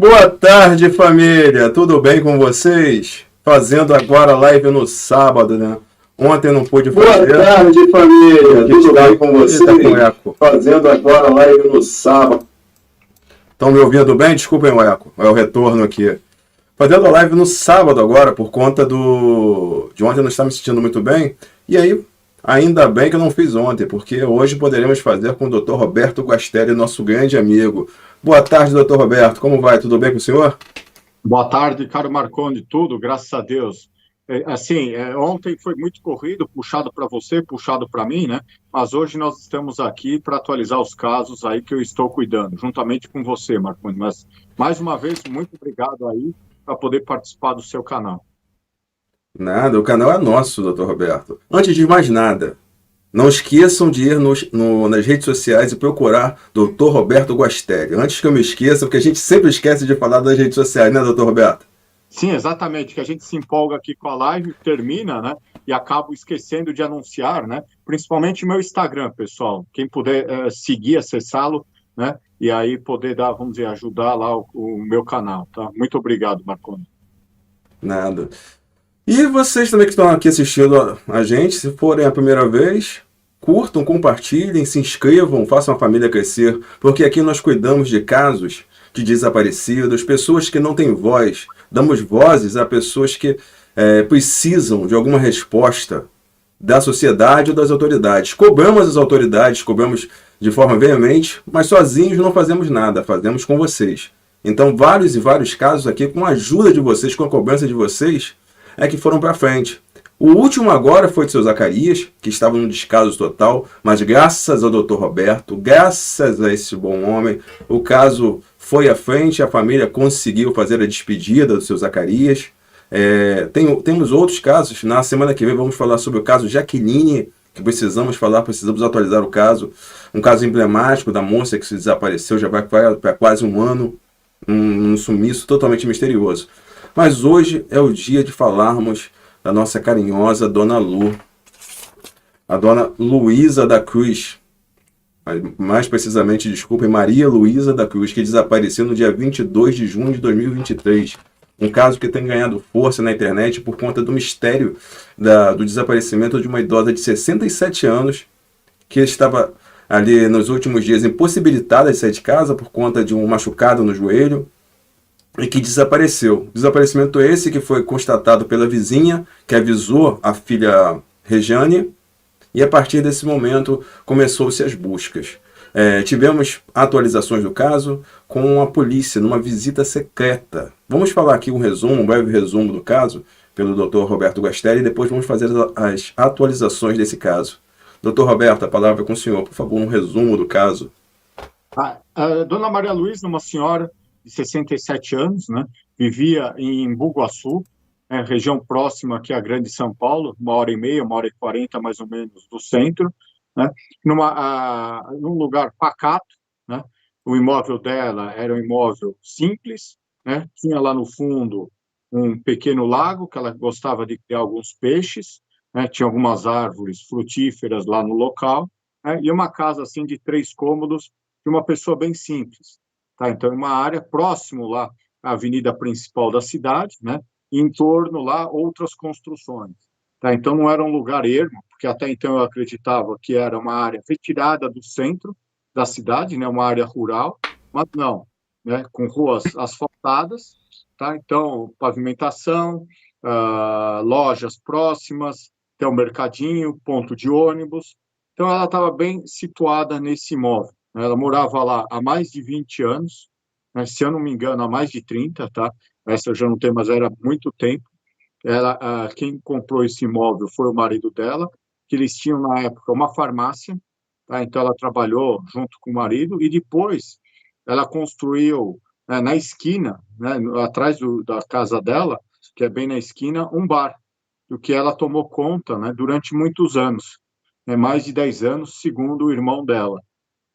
Boa tarde, família. Tudo bem com vocês? Fazendo agora live no sábado, né? Ontem não pude fazer. Boa tarde, família. Tudo bem com vocês? Tá com eco. Fazendo agora live no sábado. Estão me ouvindo bem? Desculpem o eco. É o retorno aqui. Fazendo a live no sábado agora, por conta de ontem eu não estava me sentindo muito bem. E aí, ainda bem que eu não fiz ontem, porque hoje poderemos fazer com o Dr. Roberto Guastelli, nosso grande amigo. Boa tarde, Dr. Roberto. Como vai? Tudo bem com o senhor? Boa tarde, caro Marconi, tudo, graças a Deus. Ontem foi muito corrido, puxado para você, puxado para mim, né? Mas hoje nós estamos aqui para atualizar os casos aí que eu estou cuidando, juntamente com você, Marconi. Mas, mais uma vez, muito obrigado aí para poder participar do seu canal. Nada, o canal é nosso, Dr. Roberto. Antes de mais nada, não esqueçam de ir nas redes sociais e procurar Dr. Roberto Guastelli. Antes que eu me esqueça, porque a gente sempre esquece de falar das redes sociais, né, Dr. Roberto? Sim, exatamente, que a gente se empolga aqui com a live, termina, né? E acabo esquecendo de anunciar, né? Principalmente o meu Instagram, pessoal. Quem puder seguir, acessá-lo, né? E aí poder dar, vamos dizer, ajudar lá o meu canal, tá? Muito obrigado, Marconi. Nada. E vocês também que estão aqui assistindo a gente, se forem a primeira vez, curtam, compartilhem, se inscrevam, façam a família crescer, porque aqui nós cuidamos de casos de desaparecidos, pessoas que não têm voz, damos vozes a pessoas que precisam de alguma resposta da sociedade ou das autoridades. Cobramos as autoridades, cobramos de forma veemente, mas sozinhos não fazemos nada, fazemos com vocês. Então, vários e vários casos aqui, com a ajuda de vocês, com a cobrança de vocês, é que foram para frente. O último agora foi de seu Zacarias, que estava num descaso total, mas graças ao Dr. Roberto, graças a esse bom homem, o caso foi à frente, a família conseguiu fazer a despedida do seu Zacarias. Temos outros casos, na semana que vem vamos falar sobre o caso Jaqueline, que precisamos atualizar o caso, um caso emblemático da moça que se desapareceu, já vai para quase um ano, um sumiço totalmente misterioso. Mas hoje é o dia de falarmos da nossa carinhosa Dona Lu, a Dona Luísa da Cruz, mais precisamente, desculpem, Maria Luísa da Cruz, que desapareceu no dia 22 de junho de 2023. Um caso que tem ganhado força na internet por conta do mistério do desaparecimento de uma idosa de 67 anos que estava ali nos últimos dias impossibilitada de sair de casa por conta de um machucado no joelho e que desapareceu. Desaparecimento esse que foi constatado pela vizinha, que avisou a filha Rejane, e a partir desse momento começou-se as buscas. Tivemos atualizações do caso com a polícia numa visita secreta. Vamos falar aqui um breve resumo do caso pelo Dr. Roberto Guastelli e depois vamos fazer as atualizações desse caso. Dr. Roberto, a palavra é com o senhor, por favor, um resumo do caso. A Dona Maria Luísa, uma senhora de 67 anos, né, vivia em Bugaçu, região próxima aqui à Grande São Paulo, 1h30, 1h40 mais ou menos do centro, né, num lugar pacato, né, o imóvel dela era um imóvel simples, né, tinha lá no fundo um pequeno lago, que ela gostava de criar alguns peixes, né, tinha algumas árvores frutíferas lá no local, né, e uma casa assim de 3 cômodos, de uma pessoa bem simples. Tá? Então, uma área próximo lá à avenida principal da cidade, né? E em torno lá outras construções. Tá? Então, não era um lugar ermo, porque até então eu acreditava que era uma área retirada do centro da cidade, né? Uma área rural, mas não, né? Com ruas asfaltadas, tá? Então, pavimentação, lojas próximas, tem um mercadinho, ponto de ônibus. Então, ela estava bem situada nesse imóvel. Ela morava lá há mais de 20 anos, né? Se eu não me engano, há mais de 30, tá? Essa eu já não tenho, mas era muito tempo. Quem comprou esse imóvel foi o marido dela, que eles tinham na época uma farmácia, tá? Então ela trabalhou junto com o marido e depois ela construiu, né, na esquina, né, atrás da casa dela, que é bem na esquina, um bar, do que ela tomou conta, né, durante muitos anos, né, mais de 10 anos, segundo o irmão dela.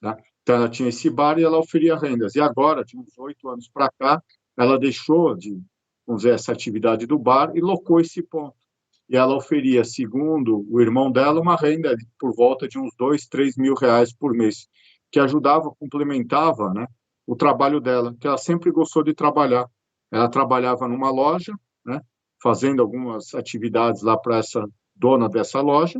Tá? Então, ela tinha esse bar e ela oferia rendas. E agora, de uns 8 anos para cá, ela deixou de, vamos dizer, essa atividade do bar e locou esse ponto. E ela oferia, segundo o irmão dela, uma renda por volta de uns 2, 3 mil reais por mês, que ajudava, complementava, né, o trabalho dela, que ela sempre gostou de trabalhar. Ela trabalhava numa loja, né, fazendo algumas atividades lá para essa dona dessa loja,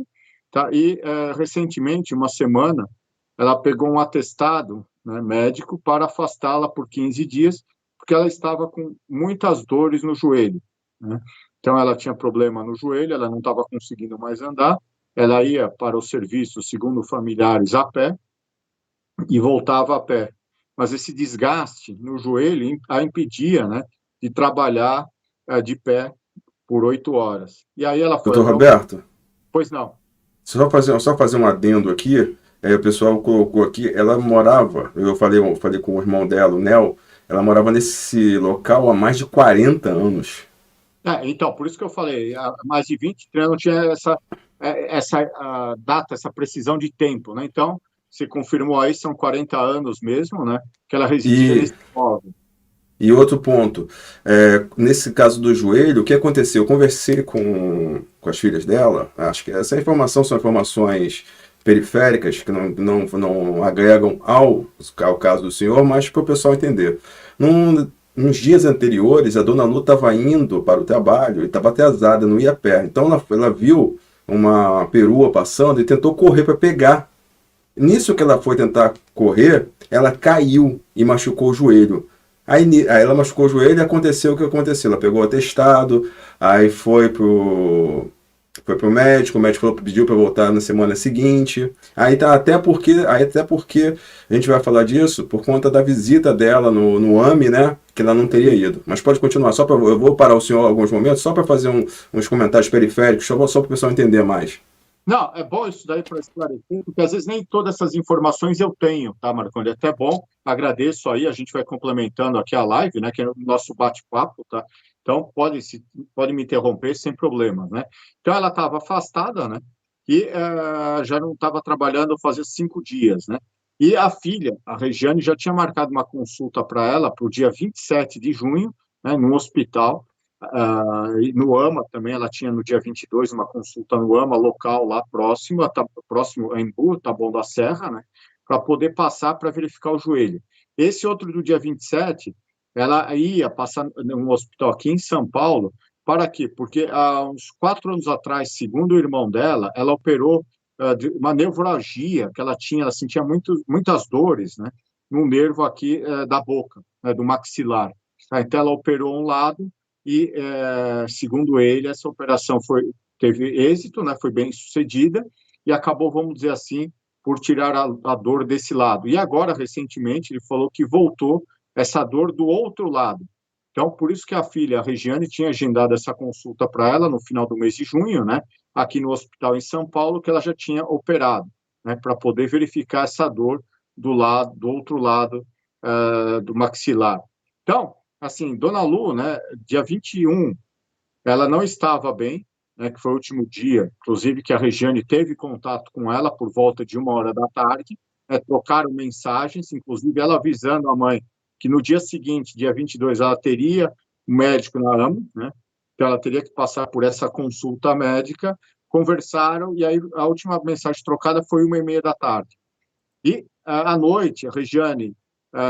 tá? E recentemente, uma semana, ela pegou um atestado, né, médico para afastá-la por 15 dias, porque ela estava com muitas dores no joelho, né? Então, ela tinha problema no joelho, ela não estava conseguindo mais andar, ela ia para o serviço, segundo familiares, a pé, e voltava a pé. Mas esse desgaste no joelho a impedia, né, de trabalhar de pé por 8 horas. E aí ela foi Doutor até o... Roberto, Pois não. só fazer um adendo aqui. O pessoal colocou aqui, ela morava, eu falei com o irmão dela, o Nel, ela morava nesse local há mais de 40 anos. Então, por isso que eu falei, há mais de 20 anos não tinha essa data, essa precisão de tempo, né? Então, você confirmou aí, são 40 anos mesmo, né? Que ela residia E nesse imóvel. E outro ponto, nesse caso do joelho, o que aconteceu? Eu conversei com as filhas dela, acho que essa informação são informações periféricas que não agregam ao caso do senhor, mas para o pessoal entender. Nos dias anteriores, a dona Lu estava indo para o trabalho e estava atrasada, não ia a pé. Então ela viu uma perua passando e tentou correr para pegar. Nisso que ela foi tentar correr, ela caiu e machucou o joelho. Aí ela machucou o joelho e aconteceu o que aconteceu. Ela pegou o atestado, aí foi pro médico, o médico pediu para voltar na semana seguinte. Até porque a gente vai falar disso por conta da visita dela no AME, né? Que ela não teria ido. Mas pode continuar, eu vou parar o senhor alguns momentos só para fazer uns comentários periféricos, só para o pessoal entender mais. Não, é bom isso daí para esclarecer, porque às vezes nem todas essas informações eu tenho, tá, Marconi? É até bom, agradeço aí, a gente vai complementando aqui a live, né, que é o nosso bate-papo, tá? Então, pode me interromper sem problemas, né? Então, ela estava afastada, né? E já não estava trabalhando fazia 5 dias, né? E a filha, a Regiane, já tinha marcado uma consulta para ela para o dia 27 de junho, né, no hospital, e no AMA também, ela tinha no dia 22 uma consulta no AMA local lá próximo, próximo a Embu, Taboão da Serra, né, para poder passar para verificar o joelho. Esse outro do dia 27, ela ia passar num hospital aqui em São Paulo, para quê? Porque há uns 4 anos atrás, segundo o irmão dela, ela operou de uma nevralgia que ela tinha, ela sentia muitas dores, né, no nervo aqui da boca, né, do maxilar. Então, ela operou um lado e, segundo ele, essa operação teve êxito, né, foi bem sucedida e acabou, vamos dizer assim, por tirar a dor desse lado. E agora, recentemente, ele falou que voltou essa dor do outro lado. Então, por isso que a filha, a Regiane, tinha agendado essa consulta para ela no final do mês de junho, né, aqui no hospital em São Paulo, que ela já tinha operado, né, para poder verificar essa dor do outro lado do maxilar. Então, assim, Dona Lu, né, dia 21, ela não estava bem, né, que foi o último dia, inclusive, que a Regiane teve contato com ela por volta de 1 hora da tarde, né, trocaram mensagens, inclusive ela avisando a mãe que no dia seguinte, dia 22, ela teria um médico na AMA, né, então ela teria que passar por essa consulta médica, conversaram, e aí a última mensagem trocada foi 1h30 da tarde. E à noite, a Regiane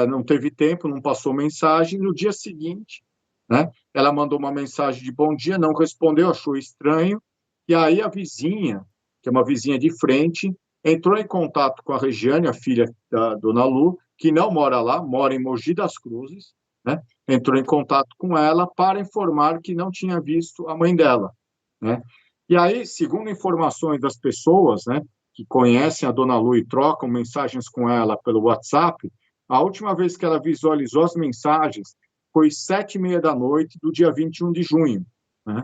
não teve tempo, não passou mensagem. No dia seguinte, né, ela mandou uma mensagem de bom dia, não respondeu, achou estranho. E aí a vizinha, que é uma vizinha de frente, entrou em contato com a Regiane, a filha da Dona Lu, que não mora lá, mora em Mogi das Cruzes, né? Entrou em contato com ela para informar que não tinha visto a mãe dela, né? E aí, segundo informações das pessoas, né, que conhecem a Dona Lu e trocam mensagens com ela pelo WhatsApp, a última vez que ela visualizou as mensagens foi 7h30 da noite do dia 21 de junho, né?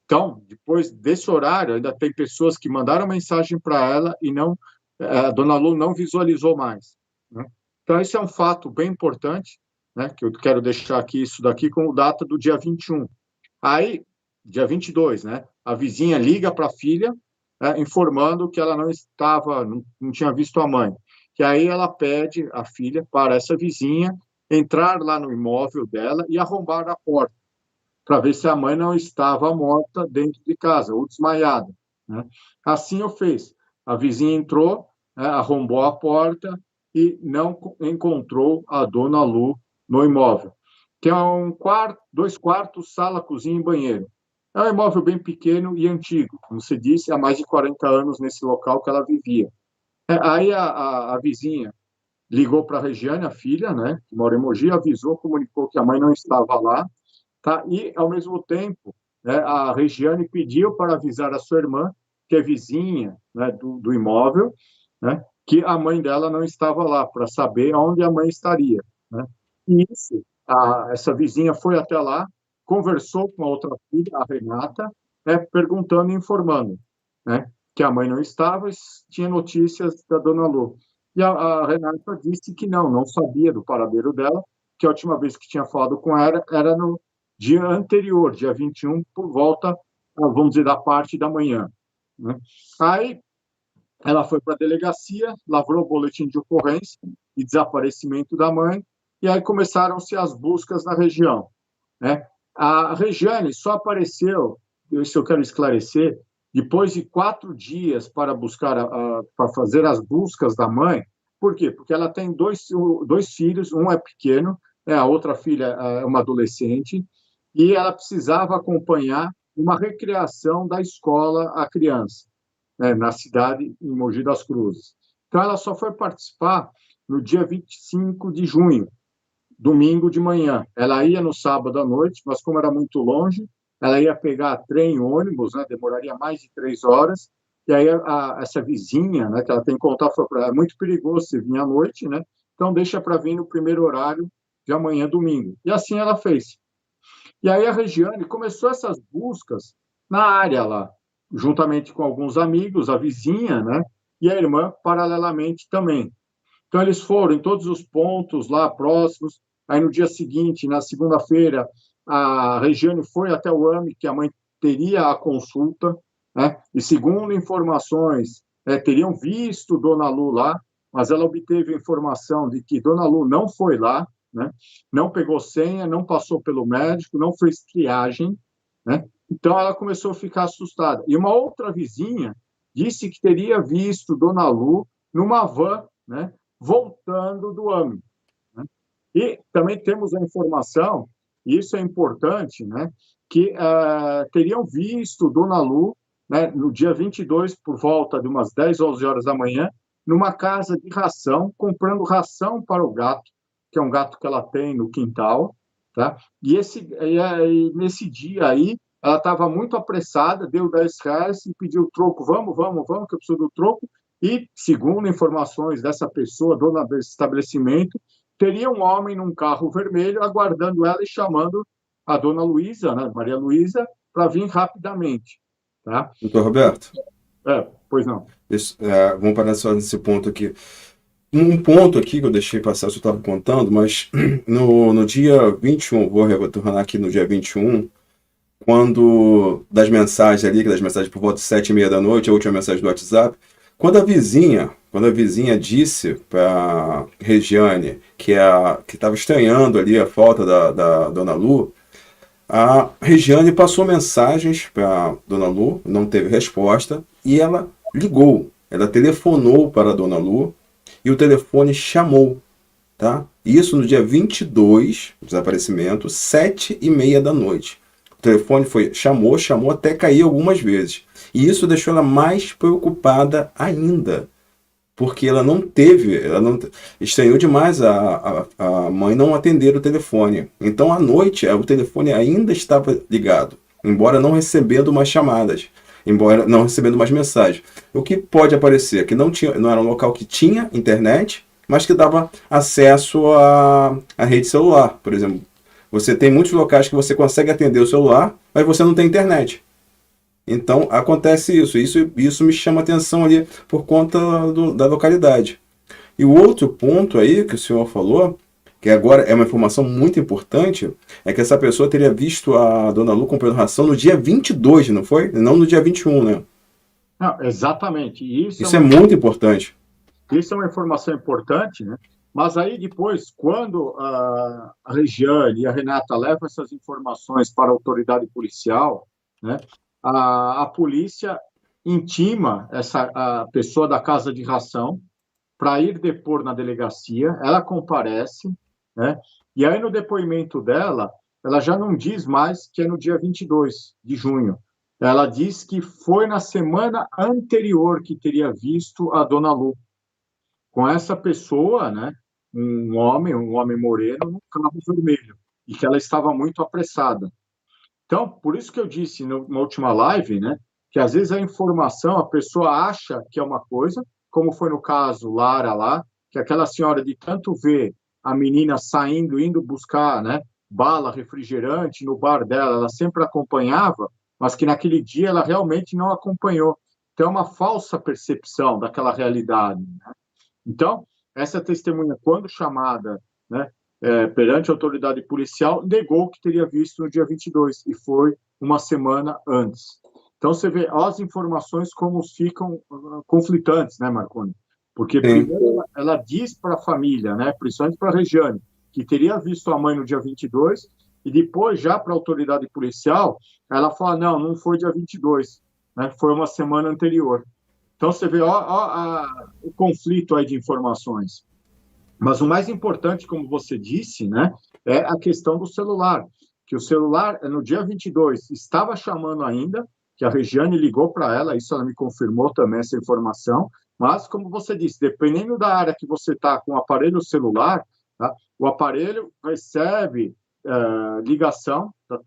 Então, depois desse horário, ainda tem pessoas que mandaram mensagem para ela e não, a Dona Lu não visualizou mais, né? Então, esse é um fato bem importante, né, que eu quero deixar aqui isso daqui com data do dia 21. Aí, dia 22, né, a vizinha liga para a filha, informando que ela não estava, não tinha visto a mãe. Que aí ela pede a filha para essa vizinha entrar lá no imóvel dela e arrombar a porta, para ver se a mãe não estava morta dentro de casa ou desmaiada, né? Assim eu fiz. A vizinha entrou, né, arrombou a porta e não encontrou a dona Lu no imóvel. Tem um quarto, 2 quartos, sala, cozinha e banheiro. É um imóvel bem pequeno e antigo, como se disse, há mais de 40 anos nesse local que ela vivia. Aí a vizinha ligou para a Regiane, a filha, né, que mora em Mogi, avisou, comunicou que a mãe não estava lá, tá? E, ao mesmo tempo, né, a Regiane pediu para avisar a sua irmã, que é vizinha, né, do imóvel, né, que a mãe dela não estava lá, para saber onde a mãe estaria, né? E isso, essa vizinha foi até lá, conversou com a outra filha, a Renata, né, perguntando e informando, né, que a mãe não estava e tinha notícias da dona Lu. E a Renata disse que não sabia do paradeiro dela, que a última vez que tinha falado com ela era no dia anterior, dia 21, por volta, vamos dizer, da parte da manhã, né? Aí ela foi para a delegacia, lavrou o boletim de ocorrência e desaparecimento da mãe, e aí começaram-se as buscas na região, né? A Regiane só apareceu, isso eu quero esclarecer, depois de 4 dias para buscar, para fazer as buscas da mãe. Por quê? Porque ela tem dois filhos, um é pequeno, né, a outra filha é uma adolescente, e ela precisava acompanhar uma recreação da escola a criança, né, na cidade, em Mogi das Cruzes. Então, ela só foi participar no dia 25 de junho, domingo de manhã. Ela ia no sábado à noite, mas como era muito longe, ela ia pegar trem, ônibus, né, demoraria mais de 3 horas, e aí essa vizinha, né, que ela tem que contar, foi para ela, é muito perigoso você vir à noite, né, então deixa para vir no primeiro horário de amanhã, domingo. E assim ela fez. E aí a Regiane começou essas buscas na área lá, juntamente com alguns amigos, a vizinha, né, e a irmã, paralelamente também. Então, eles foram em todos os pontos lá próximos. Aí, no dia seguinte, na segunda-feira, a Regiane foi até o AME, que a mãe teria a consulta, né? E, segundo informações, teriam visto Dona Lu lá, mas ela obteve a informação de que Dona Lu não foi lá, né? Não pegou senha, não passou pelo médico, não fez triagem, né? Então, ela começou a ficar assustada. E uma outra vizinha disse que teria visto Dona Lu numa van, né, voltando do AME, né? E também temos a informação, e isso é importante, né, que teriam visto Dona Lu, né, no dia 22, por volta de umas 10, 11 horas da manhã, numa casa de ração, comprando ração para o gato, que é um gato que ela tem no quintal, tá? E nesse dia aí, ela estava muito apressada, deu R$ 10 e pediu troco, vamos, que eu preciso do troco, e, segundo informações dessa pessoa, dona desse estabelecimento, teria um homem num carro vermelho aguardando ela e chamando a dona Luísa, né, Maria Luísa, para vir rapidamente. Tá? Doutor Roberto, Pois não. vamos parar só nesse ponto aqui. Um ponto aqui que eu deixei passar, você estava contando, mas no dia 21, vou retornar aqui no dia 21, quando das mensagens ali, das mensagens por volta de 7h30 da noite, a última mensagem do WhatsApp, quando a vizinha disse para Regiane que estava estranhando ali a falta da Dona Lu, a Regiane passou mensagens para Dona Lu, não teve resposta, e ela ligou, ela telefonou para a Dona Lu, e o telefone chamou, tá? Isso no dia 22, desaparecimento, 7h30 da noite. O telefone chamou até cair algumas vezes. E isso deixou ela mais preocupada ainda, porque ela não estranhou demais a mãe não atender o telefone. Então, à noite, o telefone ainda estava ligado, embora não recebendo mais chamadas, embora não recebendo mais mensagens. O que pode aparecer? Que não era um local que tinha internet, mas que dava acesso à rede celular. Por exemplo, você tem muitos locais que você consegue atender o celular, mas você não tem internet. Então acontece isso. Isso me chama atenção ali por conta da localidade. E o outro ponto aí que o senhor falou, que agora é uma informação muito importante, é que essa pessoa teria visto a dona Lu comprando ração no dia 22, não foi? Não no dia 21, né? Não, exatamente. Isso é muito importante. Isso é uma informação importante, né? Mas aí depois, quando a Regiane e a Renata levam essas informações para a autoridade policial, né, a polícia intima a pessoa da casa de ração para ir depor na delegacia, ela comparece, né? E aí no depoimento dela, ela já não diz mais que é no dia 22 de junho. Ela diz que foi na semana anterior que teria visto a dona Lu com essa pessoa, né? Um homem moreno, num carro vermelho, e que ela estava muito apressada. Então, por isso que eu disse na última live, né, que às vezes a informação, a pessoa acha que é uma coisa, como foi no caso Lara lá, que aquela senhora de tanto ver a menina saindo, indo buscar, né, bala, refrigerante no bar dela, ela sempre acompanhava, mas que naquele dia ela realmente não acompanhou. Então, é uma falsa percepção daquela realidade, né? Então, essa testemunha, quando chamada, né, perante a autoridade policial, negou que teria visto no dia 22, e foi uma semana antes. Então, você vê as informações como ficam conflitantes, né, Marconi? Porque, Sim. primeiro, ela diz para a família, né, principalmente para a Regiane, que teria visto a mãe no dia 22, e depois, já para a autoridade policial, ela fala, não foi dia 22, né, foi uma semana anterior. Então, você vê o conflito aí de informações. Mas o mais importante, como você disse, né, é a questão do celular. Que o celular, no dia 22, estava chamando ainda, que a Regiane ligou para ela, isso ela me confirmou também, essa informação. Mas, como você disse, dependendo da área que você está com o aparelho celular, tá, o aparelho recebe ligação da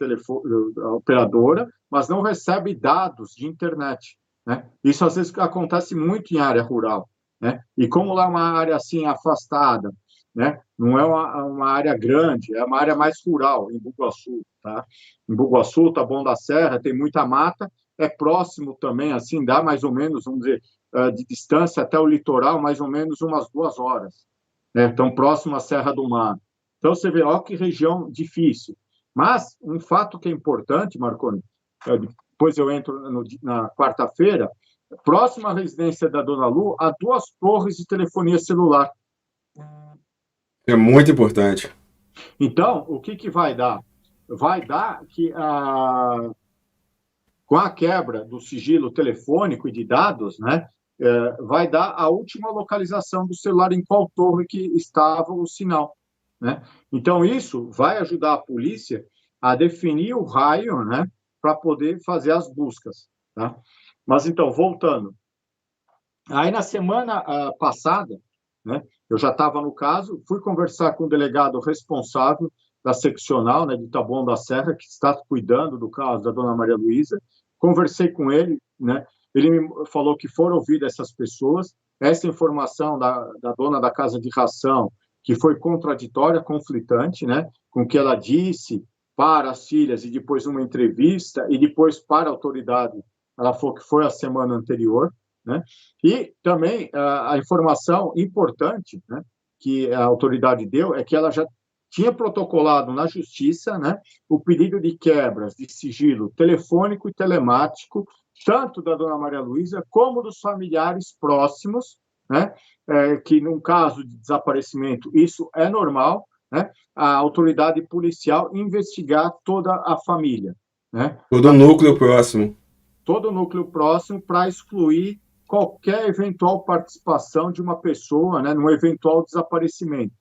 operadora, mas não recebe dados de internet, né? Isso às vezes acontece muito em área rural, né? E como lá é uma área assim afastada, né? Não é uma área grande, é uma área mais rural, em Bugaçu, tá? Em Bugaçu, Taboão da Serra, tem muita mata, é próximo também, assim, dá mais ou menos, vamos dizer, de distância até o litoral, mais ou menos umas 2 horas, né? Tão próximo à Serra do Mar. Então, você vê, ó, que região difícil. Mas, um fato que é importante, Marconi, depois eu entro na quarta-feira, próximo à residência da Dona Lu, há 2 torres de telefonia celular. É muito importante. Então, o que vai dar? Vai dar que, com a quebra do sigilo telefônico e de dados, né, vai dar a última localização do celular em qual torre que estava o sinal, né? Então, isso vai ajudar a polícia a definir o raio, né, para poder fazer as buscas, tá? Mas, então, voltando. Aí, na semana passada, né, eu já estava no caso, fui conversar com o delegado responsável da seccional, né, de Taboão da Serra, que está cuidando do caso da dona Maria Luísa. Conversei com ele, né, ele me falou que foram ouvidas essas pessoas, essa informação da dona da casa de ração, que foi contraditória, conflitante, né, com o que ela disse para as filhas e depois uma entrevista e depois para a autoridade, ela falou que foi a semana anterior, né? E também a informação importante, né, que a autoridade deu é que ela já tinha protocolado na justiça, né, o pedido de quebras de sigilo telefônico e telemático, tanto da dona Maria Luísa como dos familiares próximos, né, que num caso de desaparecimento isso é normal, né, a autoridade policial investigar toda a família, né, Todo o núcleo próximo. todo o núcleo próximo para excluir qualquer eventual participação de uma pessoa, né, num eventual desaparecimento.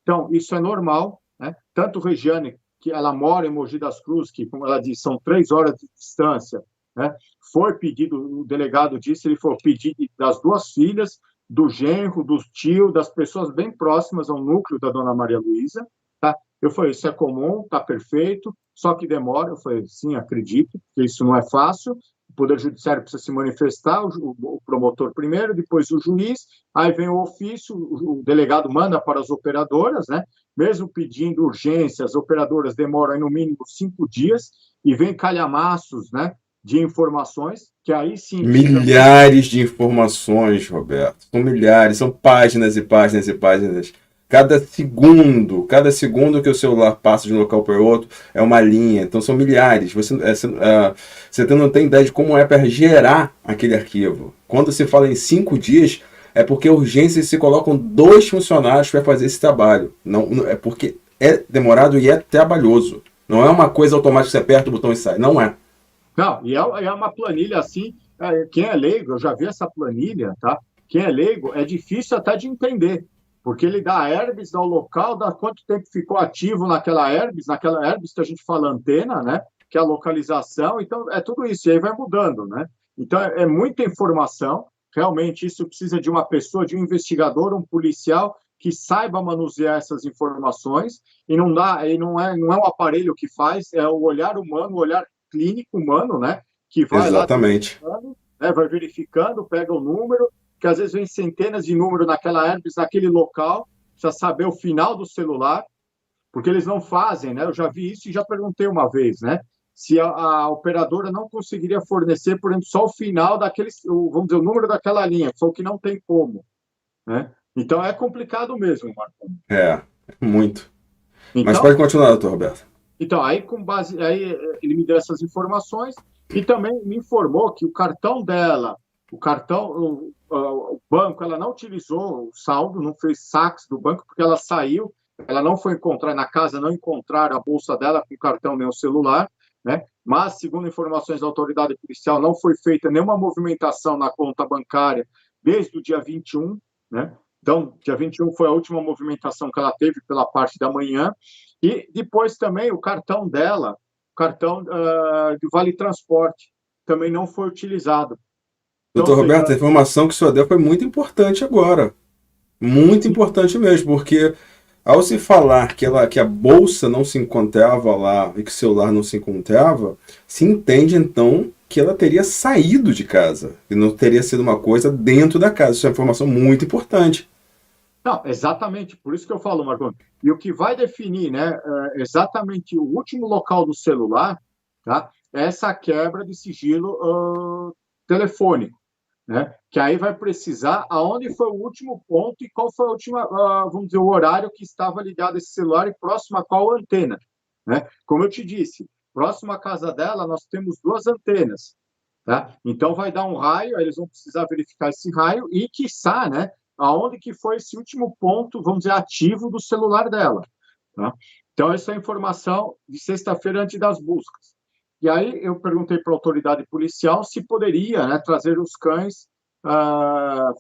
Então, isso é normal, né? Tanto Regiane, que ela mora em Mogi das Cruzes, que, como ela disse, são 3 horas de distância, né? Foi pedido, o delegado disse, ele foi pedido das 2 filhas, do genro, do tio, das pessoas bem próximas ao núcleo da dona Maria Luísa, tá? Eu falei, isso é comum, está perfeito, só que demora. Eu falei, sim, acredito, que isso não é fácil. O Poder Judiciário precisa se manifestar, o promotor primeiro, depois o juiz, aí vem o ofício, o delegado manda para as operadoras, né? Mesmo pedindo urgência, as operadoras demoram aí no mínimo 5 dias e vem calhamaços, né, de informações, que aí sim... Milhares de informações, Roberto. São milhares, são páginas e páginas e páginas. Cada segundo que o celular passa de um local para outro é uma linha. Então são milhares. Você não tem ideia de como é para gerar aquele arquivo. Quando se fala em 5 dias, é porque urgências se colocam 2 funcionários para fazer esse trabalho. Não, é porque é demorado e é trabalhoso. Não é uma coisa automática, você aperta o botão e sai. Não é. Não, e é uma planilha assim, quem é leigo, eu já vi essa planilha, tá? quem é leigo, é difícil até de entender, porque ele dá herbes, dá o local, dá quanto tempo ficou ativo naquela herbes que a gente fala antena, né? Que é a localização, então é tudo isso, e aí vai mudando, né? Então é muita informação, realmente isso precisa de uma pessoa, de um investigador, um policial que saiba manusear essas informações, e não é um aparelho que faz, é o olhar humano, o olhar clínico humano, né? Que vai lá, Exatamente. né, vai verificando, pega o número, que às vezes vem centenas de números naquela herpes, naquele local, precisa saber o final do celular, porque eles não fazem, né? Eu já vi isso e já perguntei uma vez, né? Se a operadora não conseguiria fornecer, por exemplo, só o final daquele, vamos dizer, o número daquela linha, só que não tem como, né? Então é complicado mesmo, Marco. É, muito. Mas Então, pode continuar, doutor Roberto. Então, aí, ele me deu essas informações e também me informou que o cartão dela, o banco, ela não utilizou o saldo, não fez saques do banco, porque ela saiu, ela não foi encontrar na casa, não encontraram a bolsa dela com o cartão nem o celular, né? Mas, segundo informações da autoridade policial, não foi feita nenhuma movimentação na conta bancária desde o dia 21, né? Então, dia 21 foi a última movimentação que ela teve pela parte da manhã. E depois também o cartão dela, o cartão de Vale Transporte, também não foi utilizado. Então, ou Doutor seja, Roberto, a informação que o senhor deu foi muito importante agora. Muito importante mesmo, porque ao se falar que a bolsa não se encontrava lá e que o celular não se encontrava, se entende então que ela teria saído de casa e não teria sido uma coisa dentro da casa. Isso é uma informação muito importante. não, exatamente, por isso que eu falo, Marconi. E o que vai definir, né, exatamente o último local do celular, tá, é essa quebra de sigilo telefônico, né, que aí vai precisar aonde foi o último ponto e qual foi a última, vamos dizer, o horário que estava ligado esse celular e próximo a qual antena, né? Como eu te disse, próximo à casa dela nós temos duas antenas, tá? Então vai dar um raio, aí eles vão precisar verificar esse raio e, quiçá, né, aonde que foi esse último ponto, vamos dizer, ativo do celular dela, tá? Então essa é a informação de sexta-feira antes das buscas. E aí eu perguntei para a autoridade policial se poderia, né, trazer os cães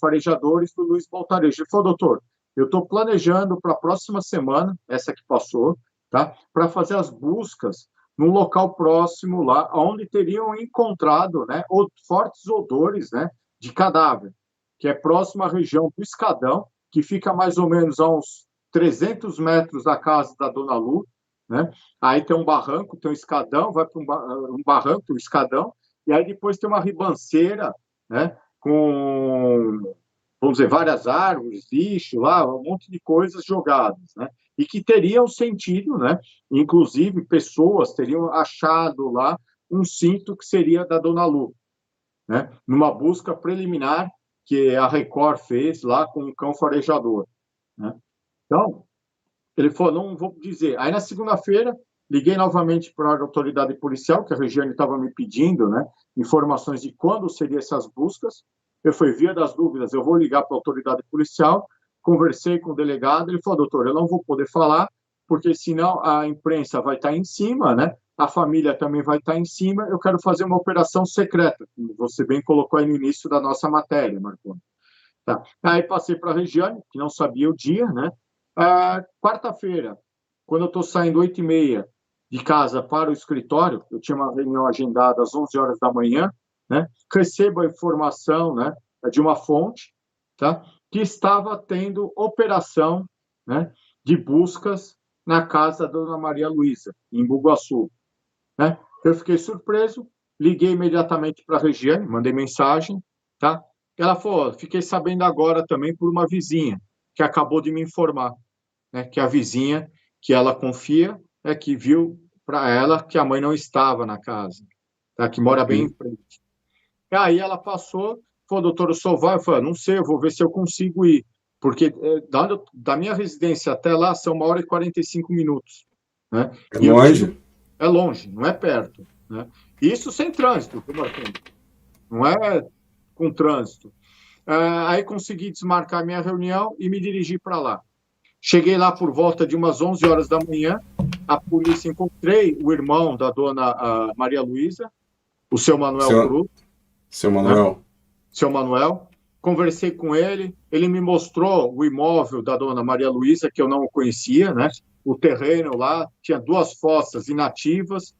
farejadores do Luiz Baltarejo. Ele falou, doutor, eu estou planejando para a próxima semana, essa que passou, tá, para fazer as buscas num local próximo lá, onde teriam encontrado, né, fortes odores, né, de cadáver, que é próximo à região do Escadão, que fica mais ou menos a uns 300 metros da casa da Dona Lu, né? Aí tem um barranco, tem um escadão, vai para um barranco, um escadão, e aí depois tem uma ribanceira, né, com, vamos dizer, várias árvores, lixo lá, um monte de coisas jogadas, né? E que teriam sentido, né? Inclusive, pessoas teriam achado lá um cinto que seria da Dona Lu, né? Numa busca preliminar que a Record fez lá com o cão farejador, né? Então, ele falou, não vou dizer. Aí, na segunda-feira, liguei novamente para a autoridade policial, que a Regiane estava me pedindo, né, informações de quando seriam essas buscas. Eu fui, via das dúvidas, eu vou ligar para a autoridade policial, conversei com o delegado, ele falou, doutor, eu não vou poder falar, porque senão a imprensa vai estar em cima, né, a família também vai estar em cima, eu quero fazer uma operação secreta, como você bem colocou aí no início da nossa matéria, Marconi. Tá. Aí passei para a Regiane, que não sabia o dia, né, quarta-feira, quando eu estou saindo 8h30 de casa para o escritório, eu tinha uma reunião agendada às 11 horas da manhã, né? Recebo a informação, né, de uma fonte, tá, que estava tendo operação, né, de buscas na casa da Dona Maria Luísa, em Bugaçu, né? Eu fiquei surpreso, liguei imediatamente para a Regiane, mandei mensagem, tá? Ela falou, fiquei sabendo agora também por uma vizinha, que acabou de me informar, né, que a vizinha que ela confia é que viu para ela que a mãe não estava na casa, tá, que mora bem em frente. E aí ela passou, falou, doutor, o senhor vai? Eu falei, não sei, eu vou ver se eu consigo ir, porque da minha residência até lá são 1h45, né? É E eu tinha, longe? é longe, não é perto, né? Isso sem trânsito, não é com trânsito. Aí consegui desmarcar minha reunião e me dirigi para lá. Cheguei lá por volta de umas 11 horas da manhã, a polícia, encontrei o irmão da dona Maria Luísa, o seu Manuel Seu, Cruz, seu né? Manuel. Seu Manuel, conversei com ele me mostrou o imóvel da dona Maria Luísa, que eu não conhecia, né? O terreno lá tinha 2 fossas inativas.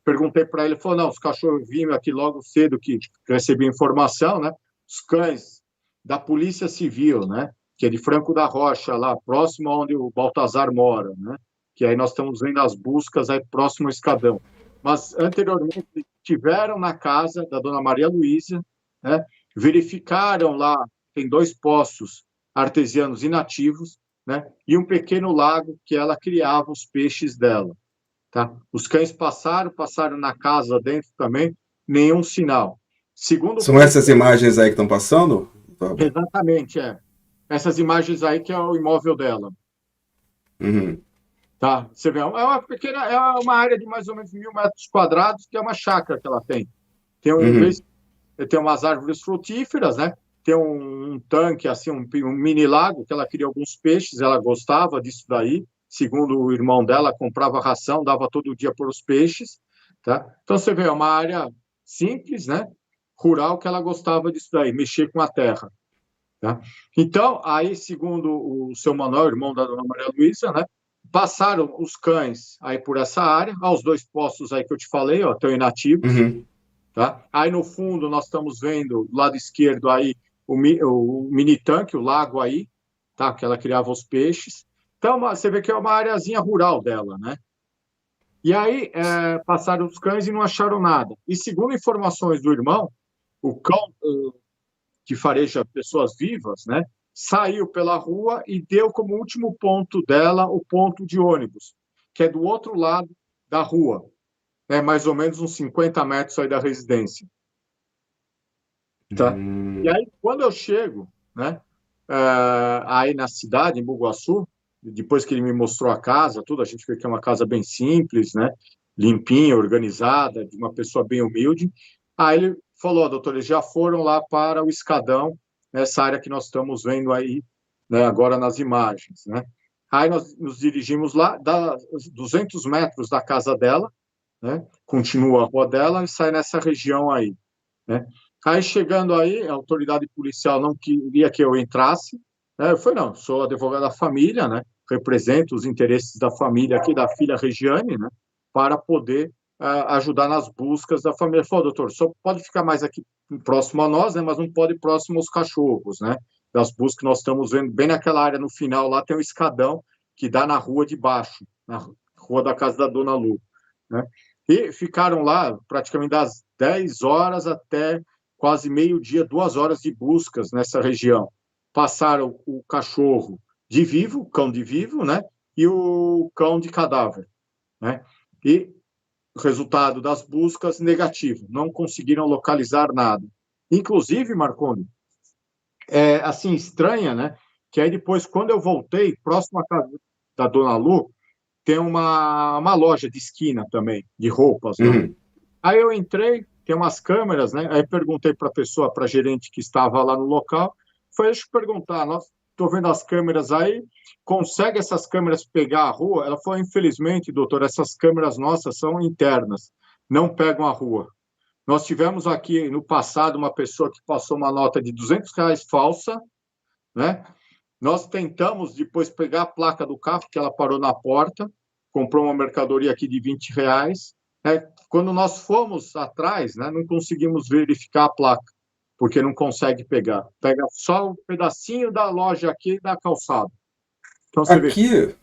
Perguntei para ele, ele falou, não, os cachorros vinham aqui logo cedo que recebi informação, né? Os cães da Polícia Civil, né? Que é de Franco da Rocha, lá próximo onde o Baltazar mora, né? Que aí nós estamos vendo as buscas aí próximo ao Escadão. Mas anteriormente estiveram na casa da dona Maria Luísa, né? Verificaram lá, tem 2 poços artesianos inativos, né? E um pequeno lago que ela criava os peixes dela. Tá? Os cães passaram na casa dentro também, nenhum sinal. Segundo o São essas policial, imagens aí que estão passando, doutor Roberto? exatamente, essas imagens aí que é o imóvel dela. Uhum. Tá? Você vê, é uma área de mais ou menos 1.000 metros quadrados, que é uma chácara que ela tem. Em Uhum. vez, tem umas árvores frutíferas, né? Tem um tanque, assim, um mini lago, que ela cria alguns peixes, ela gostava disso daí. Segundo o irmão dela, comprava ração, dava todo dia para os peixes. Tá? Então, você vê, é uma área simples, né? Rural, que ela gostava disso daí, mexer com a terra. Tá? Então, aí, segundo o seu Manuel, irmão da dona Maria Luísa, né? Passaram os cães aí por essa área, aos 2 poços aí que eu te falei, ó, estão inativos. Uhum. Tá? Aí no fundo nós estamos vendo do lado esquerdo aí o mini tanque, o lago aí, tá? Que ela criava os peixes. Então você vê que é uma areazinha rural dela, né? E aí passaram os cães e não acharam nada. E segundo informações do irmão, o cão que fareja pessoas vivas, né? Saiu pela rua e deu como último ponto dela o ponto de ônibus, que é do outro lado da rua, né? Mais ou menos uns 50 metros aí da residência. Tá? E Hum. aí, quando eu chego, né, aí na cidade, em Bugaçu, depois que ele me mostrou a casa, tudo, a gente vê que é uma casa bem simples, né, limpinha, organizada, de uma pessoa bem humilde. Aí ele falou, oh, doutor, eles já foram lá para o Escadão, nessa área que nós estamos vendo aí, né, agora nas imagens, né. Aí nós nos dirigimos lá, dá 200 metros da casa dela, né, continua a rua dela e sai nessa região aí, né. Aí, chegando aí, a autoridade policial não queria que eu entrasse, né? Eu falei, não, sou advogado da família, né? Represento os interesses da família aqui, da filha Regiane, né? Para poder ajudar nas buscas da família. Ele falou, doutor, só pode ficar mais aqui próximo a nós, né? Mas não pode ir próximo aos cachorros, né? Das buscas que nós estamos vendo, bem naquela área no final, lá tem um escadão que dá na rua de baixo, na rua da casa da Dona Lu, né? E ficaram lá praticamente das 10 horas até quase meio-dia, 2 horas de buscas nessa região. Passaram o cachorro de vivo, o cão de vivo, né? E o cão de cadáver, né? E o resultado das buscas negativo, não conseguiram localizar nada. Inclusive, Marconi, assim, estranha, né? Que aí depois, quando eu voltei, próximo à casa da Dona Lu, tem uma loja de esquina também, de roupas lá. Uhum. Aí eu entrei, tem umas câmeras, né? Aí perguntei para a pessoa, para a gerente que estava lá no local, foi deixa eu perguntar, nós estou vendo as câmeras aí, consegue essas câmeras pegar a rua? Ela falou, infelizmente, doutor, essas câmeras nossas são internas, não pegam a rua. Nós tivemos aqui no passado uma pessoa que passou uma nota de R$ 200 falsa, né? Nós tentamos depois pegar a placa do carro, que ela parou na porta, comprou uma mercadoria aqui de R$ 20, né? Quando nós fomos atrás, né, não conseguimos verificar a placa, porque não consegue pegar. Pega só um pedacinho da loja aqui da calçada. Então você vê. Aqui,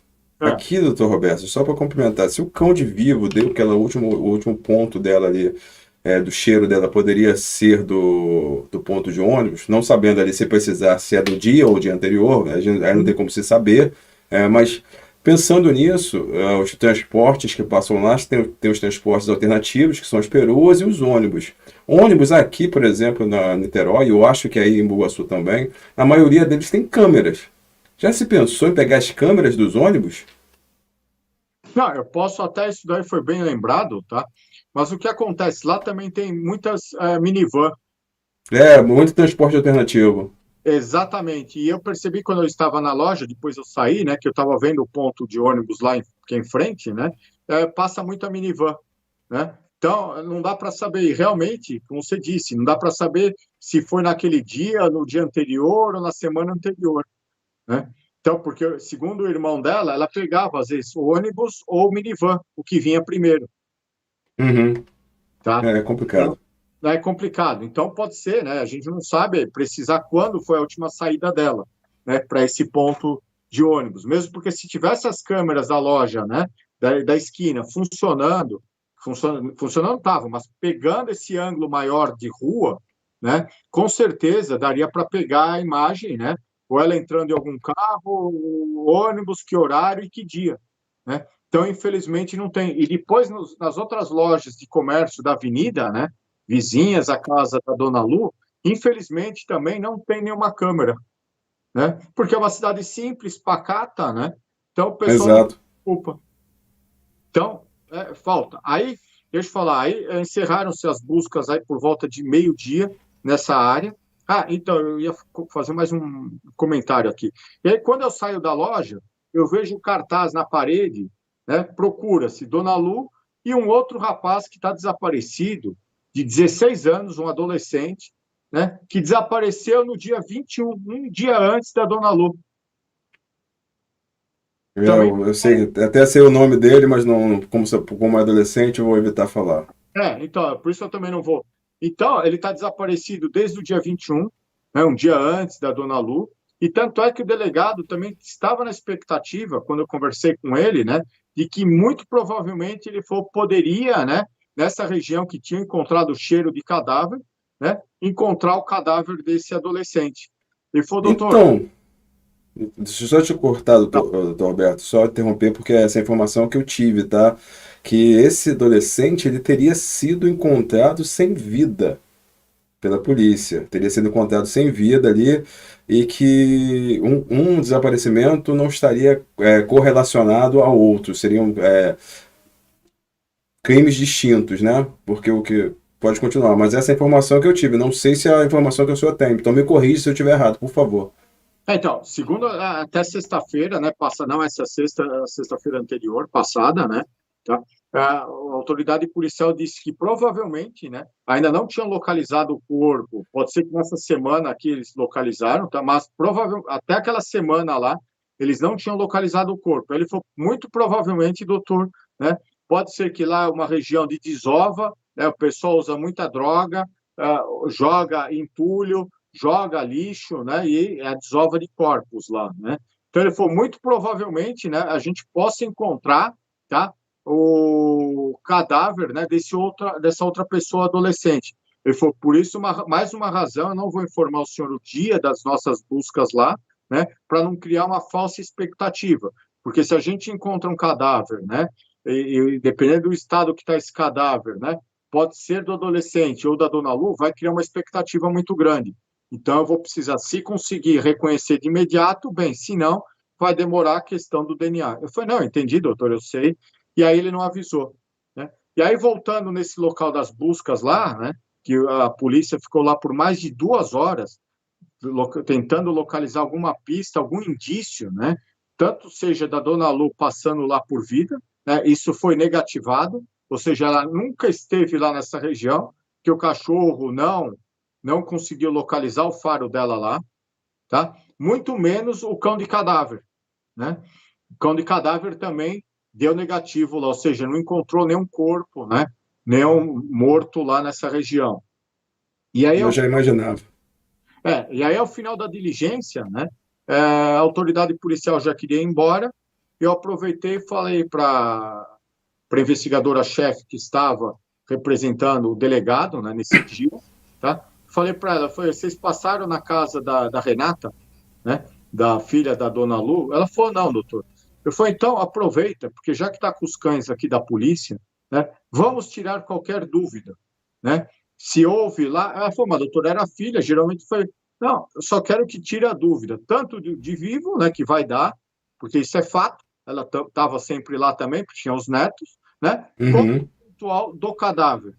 É, aqui, doutor Roberto, só para complementar, se o cão de vivo deu aquele último ponto dela ali, do cheiro dela, poderia ser do ponto de ônibus, não sabendo ali se precisar, se é do dia ou dia anterior, a gente, aí não tem como se saber, mas pensando nisso, os transportes que passam lá, tem os transportes alternativos, que são as peroas e os ônibus. Ônibus aqui, por exemplo, na Niterói, eu acho que aí em Bugaçu também, a maioria deles tem câmeras. Já se pensou em pegar as câmeras dos ônibus? não, eu posso até, isso daí foi bem lembrado, tá? Mas o que acontece? Lá também tem muitas minivan. É, muito transporte alternativo. Exatamente. E eu percebi quando eu estava na loja, depois eu saí, né, que eu estava vendo o ponto de ônibus lá aqui em frente, né, passa muita minivan, né? Então, não dá para saber, realmente, como você disse, não dá para saber se foi naquele dia, no dia anterior ou na semana anterior, né? Então, porque, segundo o irmão dela, ela pegava, às vezes, o ônibus ou o minivan, o que vinha primeiro, Uhum. tá? É complicado. Então, é complicado. Então, pode ser, né? A gente não sabe precisar quando foi a última saída dela, né? Para esse ponto de ônibus. Mesmo porque se tivesse as câmeras da loja, né? Da esquina funcionando estavam, mas pegando esse ângulo maior de rua, né? Com certeza daria para pegar a imagem, né? Ou ela entrando em algum carro, o ônibus, que horário e que dia, né? Então, infelizmente, não tem. E depois, nas outras lojas de comércio da avenida, né, vizinhas à casa da Dona Lu, infelizmente também não tem nenhuma câmera, né? Porque é uma cidade simples, pacata, né? Então, o pessoal não se Exato. preocupa. Então, falta. Aí, deixa eu falar, aí encerraram-se as buscas aí por volta de meio-dia nessa área. Ah, então, eu ia fazer mais um comentário aqui. E aí, quando eu saio da loja, eu vejo um cartaz na parede, né? Procura-se Dona Lu e um outro rapaz que está desaparecido, de 16 anos, um adolescente, né? Que desapareceu no dia 21, um dia antes da Dona Lu. Também Eu sei, até sei o nome dele, mas não, como adolescente, eu vou evitar falar. então, por isso eu também não vou. Então, ele está desaparecido desde o dia 21, né, um dia antes da Dona Lu, e tanto é que o delegado também estava na expectativa, quando eu conversei com ele, né, de que muito provavelmente poderia, né, nessa região que tinha encontrado o cheiro de cadáver, né, encontrar o cadáver desse adolescente. Ele falou, doutor, Então, deixa eu só te cortar, tá, doutor Roberto, só interromper, porque é essa informação que eu tive, tá? Que esse adolescente, ele teria sido encontrado sem vida pela polícia. Teria sido encontrado sem vida ali e que um desaparecimento não estaria correlacionado ao outro. Seriam crimes distintos, né? Porque o que... Pode continuar, mas essa é a informação que eu tive. Não sei se é a informação que o senhor tem. Então me corrija se eu estiver errado, por favor. então, segunda até sexta-feira, né? Passa, não essa sexta, a sexta-feira anterior, passada, né? Tá? A autoridade policial disse que provavelmente, né? Ainda não tinham localizado o corpo. Pode ser que nessa semana aqui eles localizaram, tá? Mas provavelmente até aquela semana lá eles não tinham localizado o corpo. Ele falou, muito provavelmente, doutor, né? Pode ser que lá é uma região de desova, né? O pessoal usa muita droga, joga entulho, joga lixo, né, e a desova de corpos lá, né? Então ele falou, muito provavelmente, né, a gente possa encontrar, tá, o cadáver, né, dessa outra pessoa adolescente. Ele falou, por isso, mais uma razão, eu não vou informar o senhor o dia das nossas buscas lá, né, para não criar uma falsa expectativa. Porque se a gente encontra um cadáver, né, e dependendo do estado que está esse cadáver, né, pode ser do adolescente ou da Dona Lu, vai criar uma expectativa muito grande. Então, eu vou precisar, se conseguir reconhecer de imediato, bem, se não, vai demorar a questão do DNA. Eu falei, não, entendi, doutor, eu sei. E aí ele não avisou, né? E aí, voltando nesse local das buscas lá, né, que a polícia ficou lá por mais de 2 horas, tentando localizar alguma pista, algum indício, né, tanto seja da Dona Lu passando lá por vida, né, isso foi negativado, ou seja, ela nunca esteve lá nessa região, que o cachorro não conseguiu localizar o faro dela lá, tá? Muito menos o cão de cadáver, né? O cão de cadáver também deu negativo lá, ou seja, não encontrou nenhum corpo, né? Nenhum morto lá nessa região. E aí, Eu já imaginava. ao final da diligência, né? A autoridade policial já queria ir embora. Eu aproveitei e falei para a investigadora-chefe que estava representando o delegado, né, nesse dia, tá? Falei para ela, vocês passaram na casa da Renata, né, da filha da Dona Lu? Ela falou, não, doutor. Eu falei, então aproveita, porque já que está com os cães aqui da polícia, né, vamos tirar qualquer dúvida, né? Se houve lá, ela falou, mas doutor, era a filha, geralmente foi, não, eu só quero que tire a dúvida, tanto de vivo, né, que vai dar, porque isso é fato, ela estava sempre lá também, porque tinha os netos, né, como Uhum. pontual do cadáver.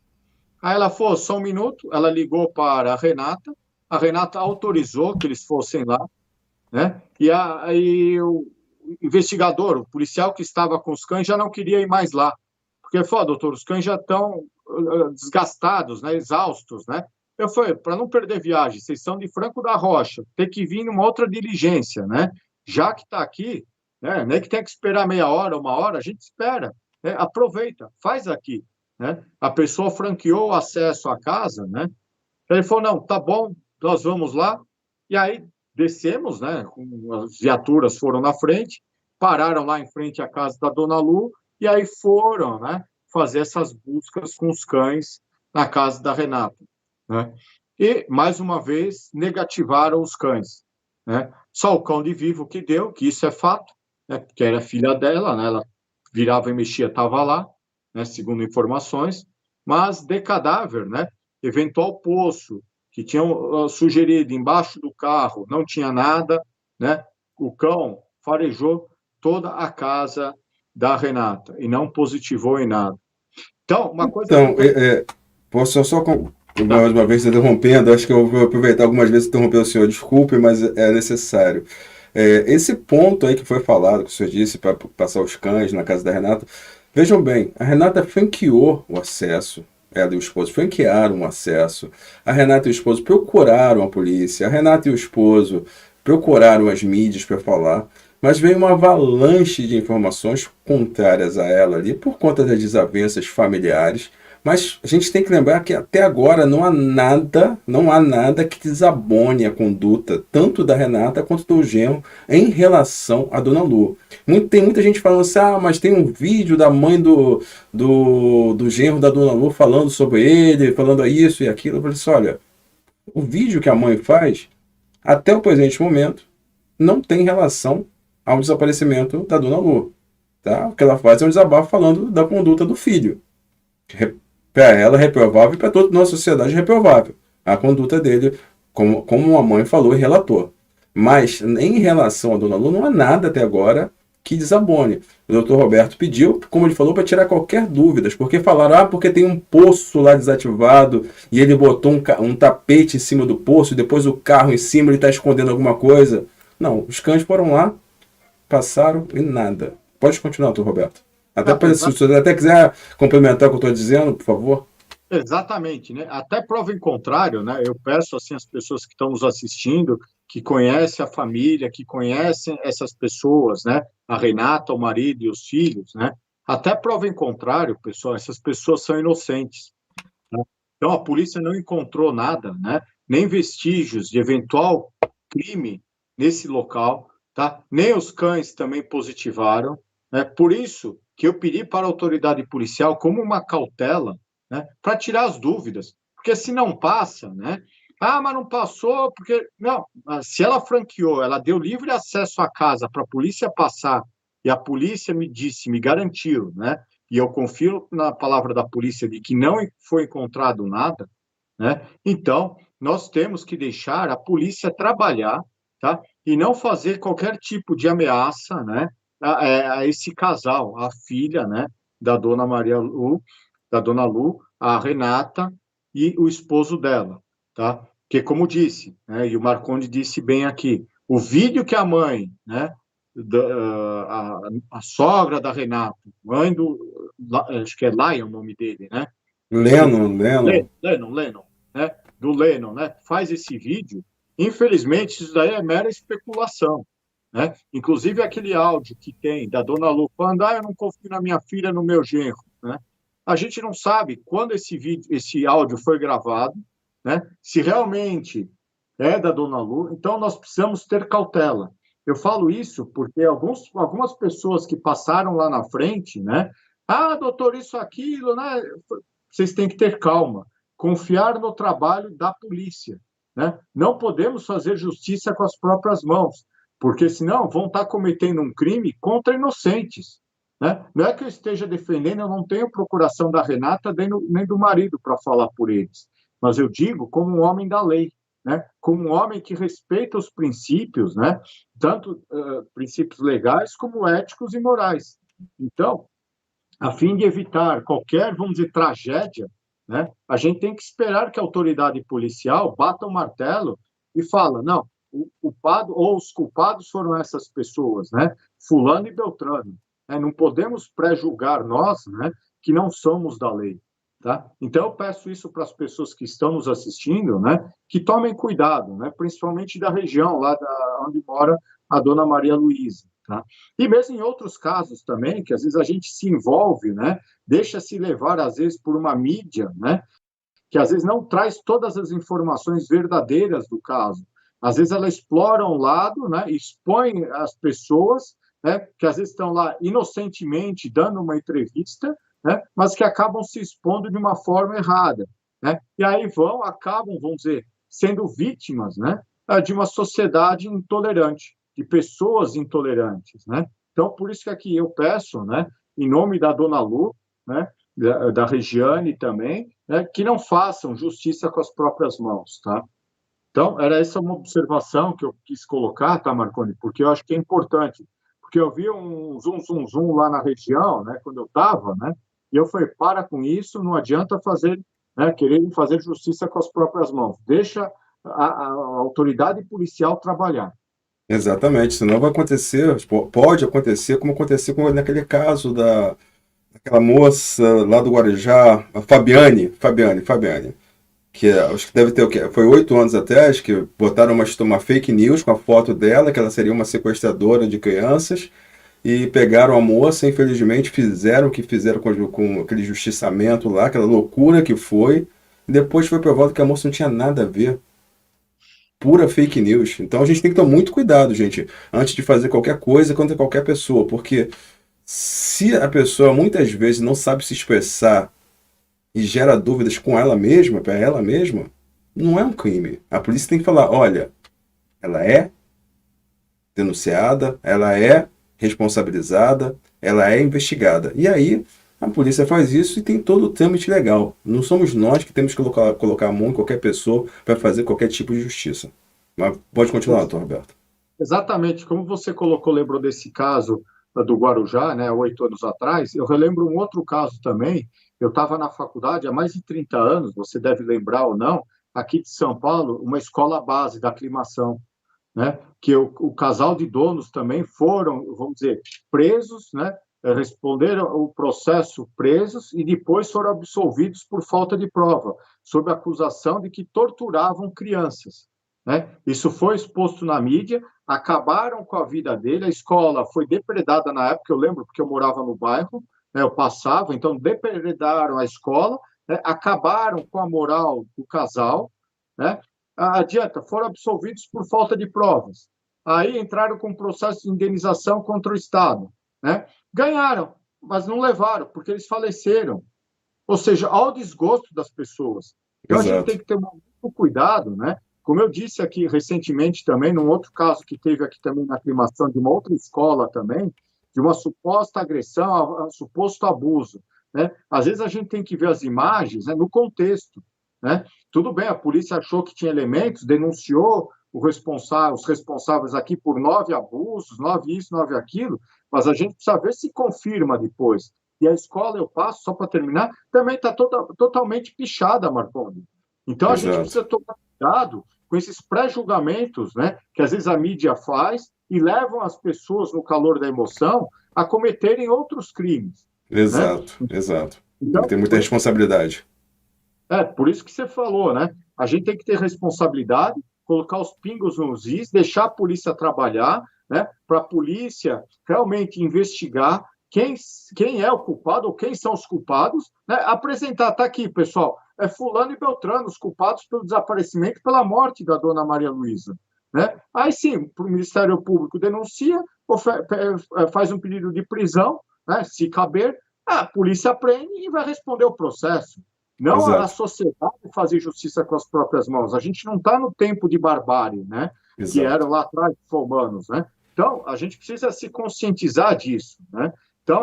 Aí ela falou, só um minuto, ela ligou para a Renata autorizou que eles fossem lá, né? Aí o investigador, o policial que estava com os cães já não queria ir mais lá, porque falou, doutor, os cães já estão desgastados, né, exaustos, né? Eu falei, para não perder viagem, vocês são de Franco da Rocha, tem que vir numa outra diligência, né? Já que está aqui, né? Nem que tem que esperar meia hora, uma hora, a gente espera, né? Aproveita, faz aqui, né? A pessoa franqueou o acesso à casa, né? Ele falou, não, tá bom, nós vamos lá. E aí descemos, né? As viaturas foram na frente, pararam lá em frente à casa da Dona Lu, e aí foram, né? Fazer essas buscas com os cães na casa da Renata, né? E, mais uma vez, negativaram os cães, né? Só o cão de vivo que deu, que isso é fato, né? Porque era filha dela, né? Ela virava e mexia, estava lá, né? Segundo informações, mas de cadáver, né? Eventual poço que tinham sugerido embaixo do carro, não tinha nada, né? O cão farejou toda a casa da Renata e não positivou em nada. Então, uma coisa Então, também. posso Tá, mais uma vez interrompendo, acho que eu vou aproveitar algumas vezes interromper o senhor, desculpe, mas é necessário. Esse ponto aí que foi falado, que o senhor disse, para passar os cães na casa da Renata, vejam bem, a Renata franqueou o acesso, ela e o esposo franquearam o acesso, a Renata e o esposo procuraram a polícia, a Renata e o esposo procuraram as mídias para falar, mas veio uma avalanche de informações contrárias a ela ali por conta das desavenças familiares. Mas a gente tem que lembrar que até agora não há nada que desabone a conduta tanto da Renata quanto do genro em relação à Dona Lu. Tem muita gente falando assim, mas tem um vídeo da mãe do genro da Dona Lu falando sobre ele, falando isso e aquilo. Eu falei assim, olha, o vídeo que a mãe faz, até o presente momento, não tem relação ao desaparecimento da Dona Lu. Tá? O que ela faz é um desabafo falando da conduta do filho. Para ela, reprovável, e para toda a nossa sociedade, reprovável. A conduta dele, como a mãe falou e relatou. Mas, em relação à Dona Lu, não há nada até agora que desabone. O doutor Roberto pediu, como ele falou, para tirar qualquer dúvida, porque falaram, porque tem um poço lá desativado e ele botou um tapete em cima do poço e depois o carro em cima, ele está escondendo alguma coisa. Não, os cães foram lá, passaram e nada. Pode continuar, doutor Roberto. Até não, se você até quiser complementar o que eu estou dizendo, por favor. exatamente, né? Até prova em contrário, né? Eu peço assim às pessoas que estão nos assistindo, que conhecem a família, que conhecem essas pessoas, né? A Renata, o marido e os filhos, né? Até prova em contrário, pessoal, essas pessoas são inocentes, né? Então a polícia não encontrou nada, né? Nem vestígios de eventual crime nesse local, tá? Nem os cães também positivaram, né? Por isso que eu pedi para a autoridade policial como uma cautela, né? Para tirar as dúvidas, porque se não passa, né? Mas não passou porque não. Se ela franqueou, ela deu livre acesso à casa para a polícia passar e a polícia me disse, me garantiu, né? E eu confio na palavra da polícia de que não foi encontrado nada, né? Então, nós temos que deixar a polícia trabalhar, tá? E não fazer qualquer tipo de ameaça, né? A esse casal, a filha, né? Da dona Maria Lu, da dona Lu, a Renata e o esposo dela, tá? Que, como disse, né? E o Marconde disse bem aqui, o vídeo que a mãe, né? A sogra da Renata, mãe do, acho que é Lion o nome dele, né? Lennon. Lennon, né? Do Lennon, né? Faz esse vídeo. Infelizmente, isso daí é mera especulação, né? Inclusive aquele áudio que tem da dona Lu falando, eu não confio na minha filha, no meu genro, né? A gente não sabe quando esse vídeo, esse áudio foi gravado, né? Se realmente é da dona Lu, então nós precisamos ter cautela. Eu falo isso porque algumas pessoas que passaram lá na frente, né? Doutor, isso, aquilo, né? Vocês têm que ter calma, confiar no trabalho da polícia, né? Não podemos fazer justiça com as próprias mãos, porque senão vão estar cometendo um crime contra inocentes, né? Não é que eu esteja defendendo, eu não tenho procuração da Renata nem do marido para falar por eles, mas eu digo como um homem da lei, né? Como um homem que respeita os princípios, né? Tanto princípios legais como éticos e morais. Então, a fim de evitar qualquer, vamos dizer, tragédia, né, a gente tem que esperar que a autoridade policial bata o martelo e fala, não, o culpado ou os culpados foram essas pessoas, né, fulano e beltrano. Né, não podemos pré-julgar nós, né, que não somos da lei. Tá? Então, eu peço isso para as pessoas que estão nos assistindo, né, que tomem cuidado, né, principalmente da região lá onde mora a dona Maria Luísa. Tá? E mesmo em outros casos também, que às vezes a gente se envolve, né, deixa-se levar, às vezes, por uma mídia, né, que às vezes não traz todas as informações verdadeiras do caso. Às vezes ela explora um lado, né, expõe as pessoas, né, que às vezes estão lá inocentemente dando uma entrevista, né, mas que acabam se expondo de uma forma errada. Né? E aí acabam, vamos dizer, sendo vítimas, né, de uma sociedade intolerante, de pessoas intolerantes. Né? Então, por isso que aqui eu peço, né, em nome da dona Lu, né, da Regiane também, né, que não façam justiça com as próprias mãos, tá? Então, era essa uma observação que eu quis colocar, tá, Marconi? Porque eu acho que é importante. Porque eu vi um zum lá na região, né, quando eu estava, né, e eu falei, para com isso, não adianta fazer, né, querer fazer justiça com as próprias mãos. Deixa a autoridade policial trabalhar. Exatamente, senão vai acontecer, pode acontecer como aconteceu naquele caso daquela moça lá do Guarujá, a Fabiane, que acho que deve ter o quê? Foi 8 anos atrás que botaram uma fake news com a foto dela, que ela seria uma sequestradora de crianças, e pegaram a moça, infelizmente fizeram o que fizeram com aquele justiçamento lá, aquela loucura que foi, e depois foi provado que a moça não tinha nada a ver. Pura fake news. Então a gente tem que tomar muito cuidado, gente, antes de fazer qualquer coisa contra qualquer pessoa, porque se a pessoa muitas vezes não sabe se expressar e gera dúvidas com ela mesma, para ela mesma, não é um crime. A polícia tem que falar, olha, ela é denunciada, ela é responsabilizada, ela é investigada. E aí a polícia faz isso e tem todo o trâmite legal. Não somos nós que temos que colocar a mão em qualquer pessoa para fazer qualquer tipo de justiça. Mas pode continuar, doutor Roberto. Exatamente, como você colocou, lembrou desse caso do Guarujá, né, 8 anos atrás, eu relembro um outro caso também. Eu estava na faculdade há mais de 30 anos, você deve lembrar ou não, aqui de São Paulo, uma escola base da aclimação, né, que o casal de donos também foram, vamos dizer, presos, né, responderam o processo presos e depois foram absolvidos por falta de prova, sob a acusação de que torturavam crianças. Né? Isso foi exposto na mídia, acabaram com a vida dele, a escola foi depredada na época, eu lembro, porque eu morava no bairro, né, eu passava, então depredaram a escola, né, acabaram com a moral do casal, né? Adianta, foram absolvidos por falta de provas. Aí entraram com um processo de indenização contra o Estado. Né? Ganharam, mas não levaram, porque eles faleceram. Ou seja, ao desgosto das pessoas. Então, a gente Exato. tem que ter muito cuidado, né? Como eu disse aqui recentemente também, num outro caso que teve aqui também na aclimação de uma outra escola também, de uma suposta agressão, suposto abuso. Né? Às vezes a gente tem que ver as imagens, né, no contexto. Né? Tudo bem, a polícia achou que tinha elementos, denunciou os responsáveis aqui por 9 abusos, 9 isso, 9 aquilo, mas a gente precisa ver se confirma depois. E a escola, eu passo, só para terminar, também está totalmente pichada, Marconi. Então, a gente Exato. precisa tomar cuidado com esses pré-julgamentos, né, que às vezes a mídia faz e levam as pessoas, no calor da emoção, a cometerem outros crimes. Né? Exato. Exato. Tem que Então, ter muita responsabilidade. por isso que você falou, né? A gente tem que ter responsabilidade, colocar os pingos nos is, deixar a polícia trabalhar, né? Para a polícia realmente investigar quem é o culpado ou quem são os culpados, né? Apresentar, tá aqui, pessoal, é fulano e Beltrano, os culpados pelo desaparecimento e pela morte da dona Maria Luísa. Né? Aí sim, o Ministério Público denuncia, faz um pedido de prisão, né? Se caber, a polícia prende e vai responder o processo. Não a Exato. sociedade fazer justiça com as próprias mãos. A gente não está no tempo de barbárie, né? Que Exato. eram lá atrás os romanos, né? Então, a gente precisa se conscientizar disso, né? Então,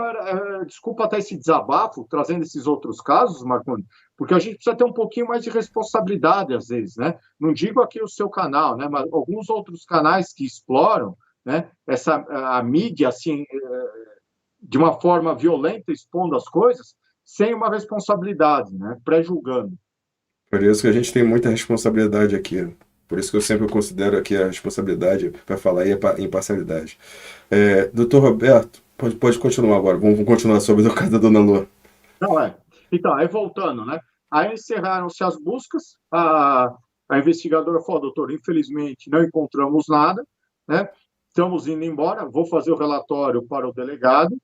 desculpa até esse desabafo, trazendo esses outros casos, Marconi, porque a gente precisa ter um pouquinho mais de responsabilidade, às vezes, né? Não digo aqui o seu canal, né? Mas alguns outros canais que exploram, né? A mídia, assim, de uma forma violenta, expondo as coisas, sem uma responsabilidade, né? Pré-julgando. Por isso que a gente tem muita responsabilidade aqui. Por isso que eu sempre considero aqui a responsabilidade para falar e a imparcialidade. Doutor Roberto, pode continuar agora. Vamos continuar sobre o caso da Dona Lua. Não, Então, aí voltando, né? Aí encerraram-se as buscas, a investigadora falou, doutor, infelizmente não encontramos nada, né? Estamos indo embora, vou fazer o relatório para o delegado,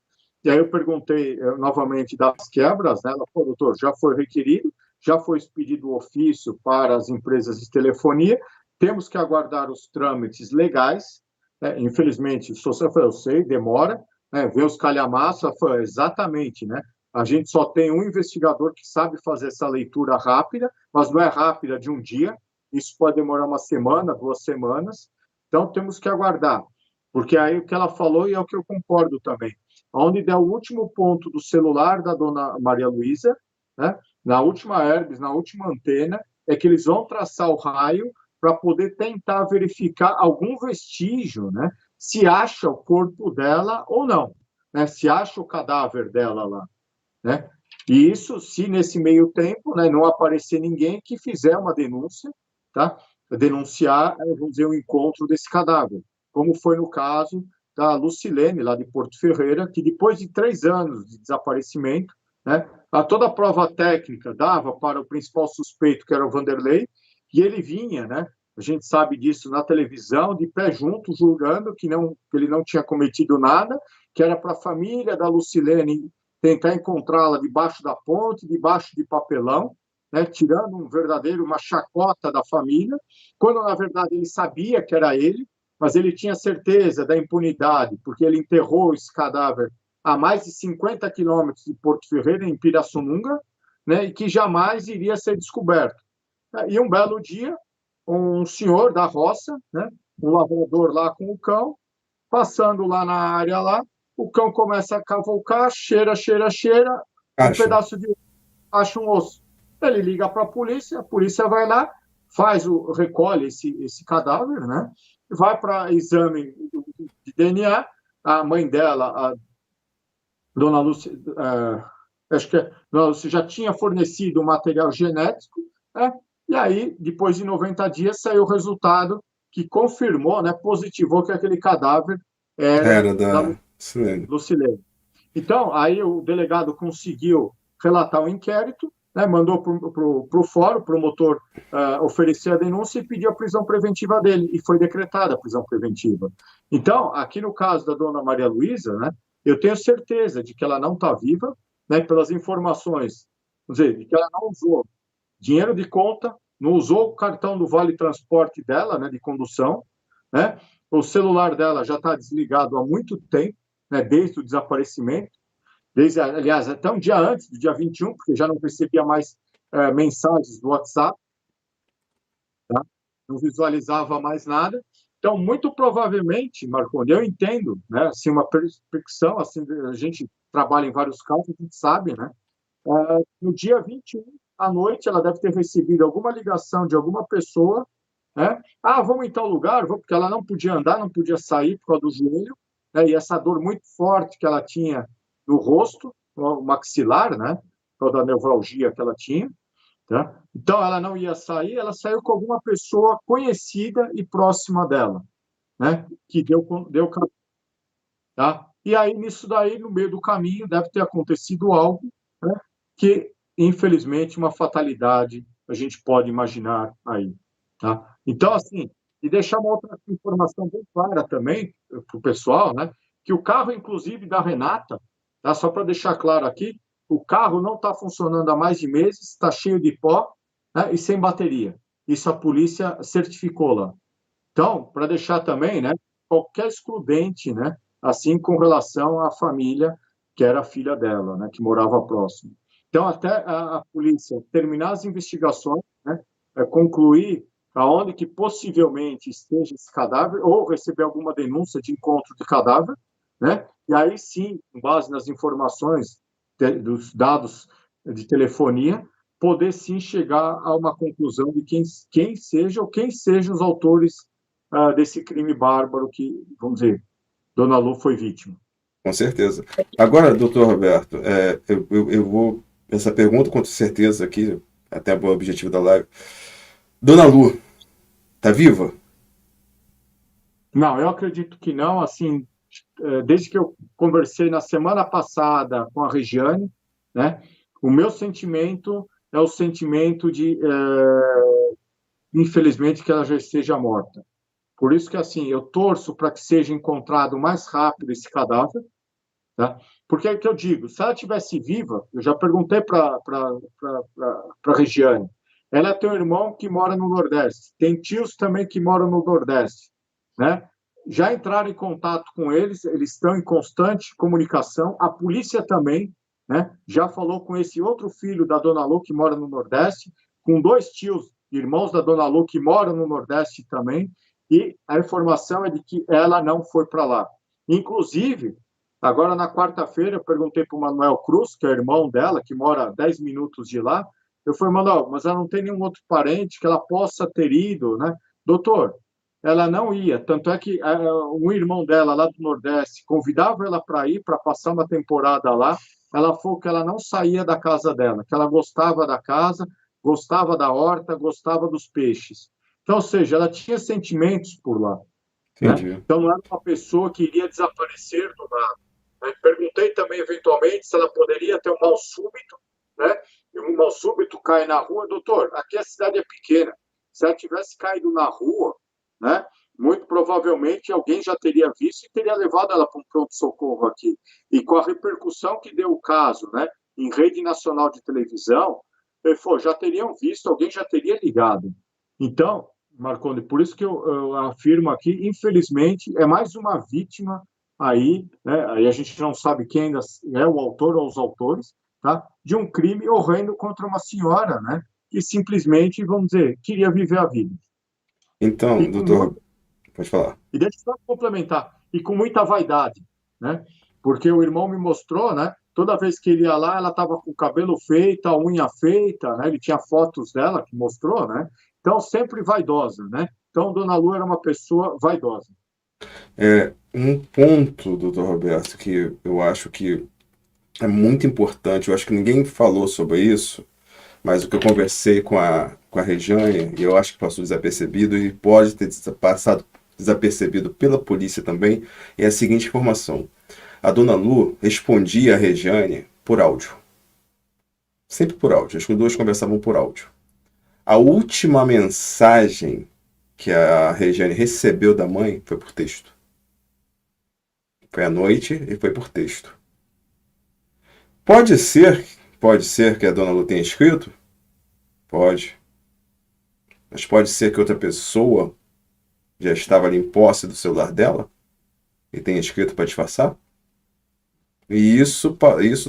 e aí eu perguntei novamente das quebras, né? Ela falou, doutor, já foi requerido, já foi expedido o ofício para as empresas de telefonia, temos que aguardar os trâmites legais, né? Infelizmente, eu sei, demora, né? Ver os calhamaços, foi exatamente, né? A gente só tem um investigador que sabe fazer essa leitura rápida, mas não é rápida de um dia, isso pode demorar uma semana, 2 semanas, então temos que aguardar, porque aí o que ela falou e é o que eu concordo também, onde der o último ponto do celular da dona Maria Luísa, né, na última herbes, na última antena, é que eles vão traçar o raio para poder tentar verificar algum vestígio, né, se acha o corpo dela ou não, né, se acha o cadáver dela lá, né? E isso, se nesse meio tempo, né, não aparecer ninguém que fizer uma denúncia, tá? Denunciar, vamos dizer, o encontro desse cadáver, como foi no caso da Lucilene, lá de Porto Ferreira, que depois de 3 anos de desaparecimento, né, toda a prova técnica dava para o principal suspeito, que era o Vanderlei, e ele vinha, né, a gente sabe disso na televisão, de pé junto, julgando que ele não tinha cometido nada, que era para a família da Lucilene tentar encontrá-la debaixo da ponte, debaixo de papelão, né, tirando uma chacota da família, quando na verdade ele sabia que era ele, mas ele tinha certeza da impunidade, porque ele enterrou esse cadáver a mais de 50 quilômetros de Porto Ferreira, em Pirassununga, né, e que jamais iria ser descoberto. E um belo dia, um senhor da roça, né, um lavrador lá com o cão, passando lá na área lá, o cão começa a cavucar, cheira, cheira, cheira, um Acha? pedaço de acha um osso. Ele liga para a polícia vai lá, recolhe esse cadáver, né? Vai para exame de DNA, a mãe dela, a dona Lúcia, acho que a dona Lúcia já tinha fornecido o material genético, né? E aí, depois de 90 dias, saiu o resultado que confirmou, né, positivou que aquele cadáver era Era da da Silene. Lucilene. Então, aí o delegado conseguiu relatar o inquérito, né, mandou para o fórum, o promotor oferecer a denúncia e pediu a prisão preventiva dele, e foi decretada a prisão preventiva. Então, aqui no caso da dona Maria Luísa, né, eu tenho certeza de que ela não está viva, né, pelas informações, vamos dizer, de que ela não usou dinheiro de conta, não usou o cartão do Vale Transporte dela, né, de condução, né, o celular dela já está desligado há muito tempo, né, desde o desaparecimento, aliás, até um dia antes, do dia 21, porque já não recebia mais mensagens do WhatsApp, tá? Não visualizava mais nada. Então, muito provavelmente, Marconi, eu entendo, né, assim, uma percepção, assim, a gente trabalha em vários casos, a gente sabe, né, no dia 21, à noite, ela deve ter recebido alguma ligação de alguma pessoa, né? Vamos em tal lugar, vamos, porque ela não podia andar, não podia sair por causa do joelho, né? E essa dor muito forte que ela tinha no rosto, no maxilar, né? Por causa da nevralgia que ela tinha, tá? Então, ela não ia sair, ela saiu com alguma pessoa conhecida e próxima dela, né? Que deu tá? E aí, nisso daí, no meio do caminho, deve ter acontecido algo, né, que, infelizmente, uma fatalidade a gente pode imaginar aí. Tá? Então, assim, e deixar uma outra informação bem clara também para o pessoal, né, que o carro, inclusive, da Renata, tá, só para deixar claro aqui, o carro não está funcionando há mais de meses, está cheio de pó, né, e sem bateria. Isso a polícia certificou lá. Então, para deixar também, né, qualquer excludente, né, assim com relação à família que era a filha dela, né, que morava próximo. Então, até a polícia terminar as investigações, né, concluir aonde que possivelmente esteja esse cadáver ou receber alguma denúncia de encontro de cadáver, né, e aí sim, com base nas informações dos dados de telefonia, poder sim chegar a uma conclusão de quem seja ou quem sejam os autores desse crime bárbaro que, vamos dizer, Dona Lu foi vítima. Com certeza. Agora, doutor Roberto, eu vou. Essa pergunta, com certeza, aqui, até o objetivo da live. Dona Lu, tá viva? Não, eu acredito que não. Assim, desde que eu conversei na semana passada com a Regiane, né? O meu sentimento é o sentimento de, infelizmente, que ela já esteja morta. Por isso que, assim, eu torço para que seja encontrado o mais rápido esse cadáver, tá? Porque é o que eu digo, se ela tivesse viva, eu já perguntei para a Regiane, ela tem um irmão que mora no Nordeste, tem tios também que moram no Nordeste, né? Já entraram em contato com eles estão em constante comunicação, a polícia também, né? Já falou com esse outro filho da Dona Lu, que mora no Nordeste, com dois tios, irmãos da Dona Lu, que moram no Nordeste também, e a informação é de que ela não foi para lá. Inclusive, agora, na quarta-feira, eu perguntei para o Manuel Cruz, que é irmão dela, que mora a 10 minutos de lá. Eu falei, Manuel, mas ela não tem nenhum outro parente que ela possa ter ido, né? Doutor, ela não ia. Tanto é que um irmão dela lá do Nordeste convidava ela para ir, para passar uma temporada lá. Ela falou que ela não saía da casa dela, que ela gostava da casa, gostava da horta, gostava dos peixes. Então, ou seja, ela tinha sentimentos por lá, né? Entendi. Então, não era uma pessoa que iria desaparecer do nada, né? Perguntei também, eventualmente, se ela poderia ter um mal súbito, né? E um mal súbito cai na rua. Doutor, aqui a cidade é pequena. Se ela tivesse caído na rua, né? Muito provavelmente alguém já teria visto e teria levado ela para um pronto-socorro aqui. E com a repercussão que deu o caso, né? Em rede nacional de televisão, ele falou, já teriam visto, alguém já teria ligado. Então, Marconi, por isso que eu afirmo aqui, infelizmente, é mais uma vítima aí, né? Aí a gente não sabe quem ainda é o autor ou os autores, tá? De um crime horrendo contra uma senhora, né? Que simplesmente, vamos dizer, queria viver a vida. Então, E com doutor, muito, pode falar. e deixa eu só complementar, e com muita vaidade, né? Porque o irmão me mostrou, né? Toda vez que ele ia lá, ela estava com o cabelo feito, a unha feita, né? Ele tinha fotos dela que mostrou, né? Então, sempre vaidosa, né? Então, Dona Lu era uma pessoa vaidosa. Um ponto, doutor Roberto, que eu acho que é muito importante, eu acho que ninguém falou sobre isso, mas o que eu conversei com a Rejane, e eu acho que passou desapercebido e pode ter passado desapercebido pela polícia também, é a seguinte informação. A dona Lu respondia a Rejane por áudio. Sempre por áudio. As duas conversavam por áudio. A última mensagem que a Rejane recebeu da mãe foi por texto. Foi à noite e foi por texto. Pode ser, pode ser que a dona Lu tenha escrito? Pode. Mas pode ser que outra pessoa já estava ali em posse do celular dela e tenha escrito para disfarçar? E isso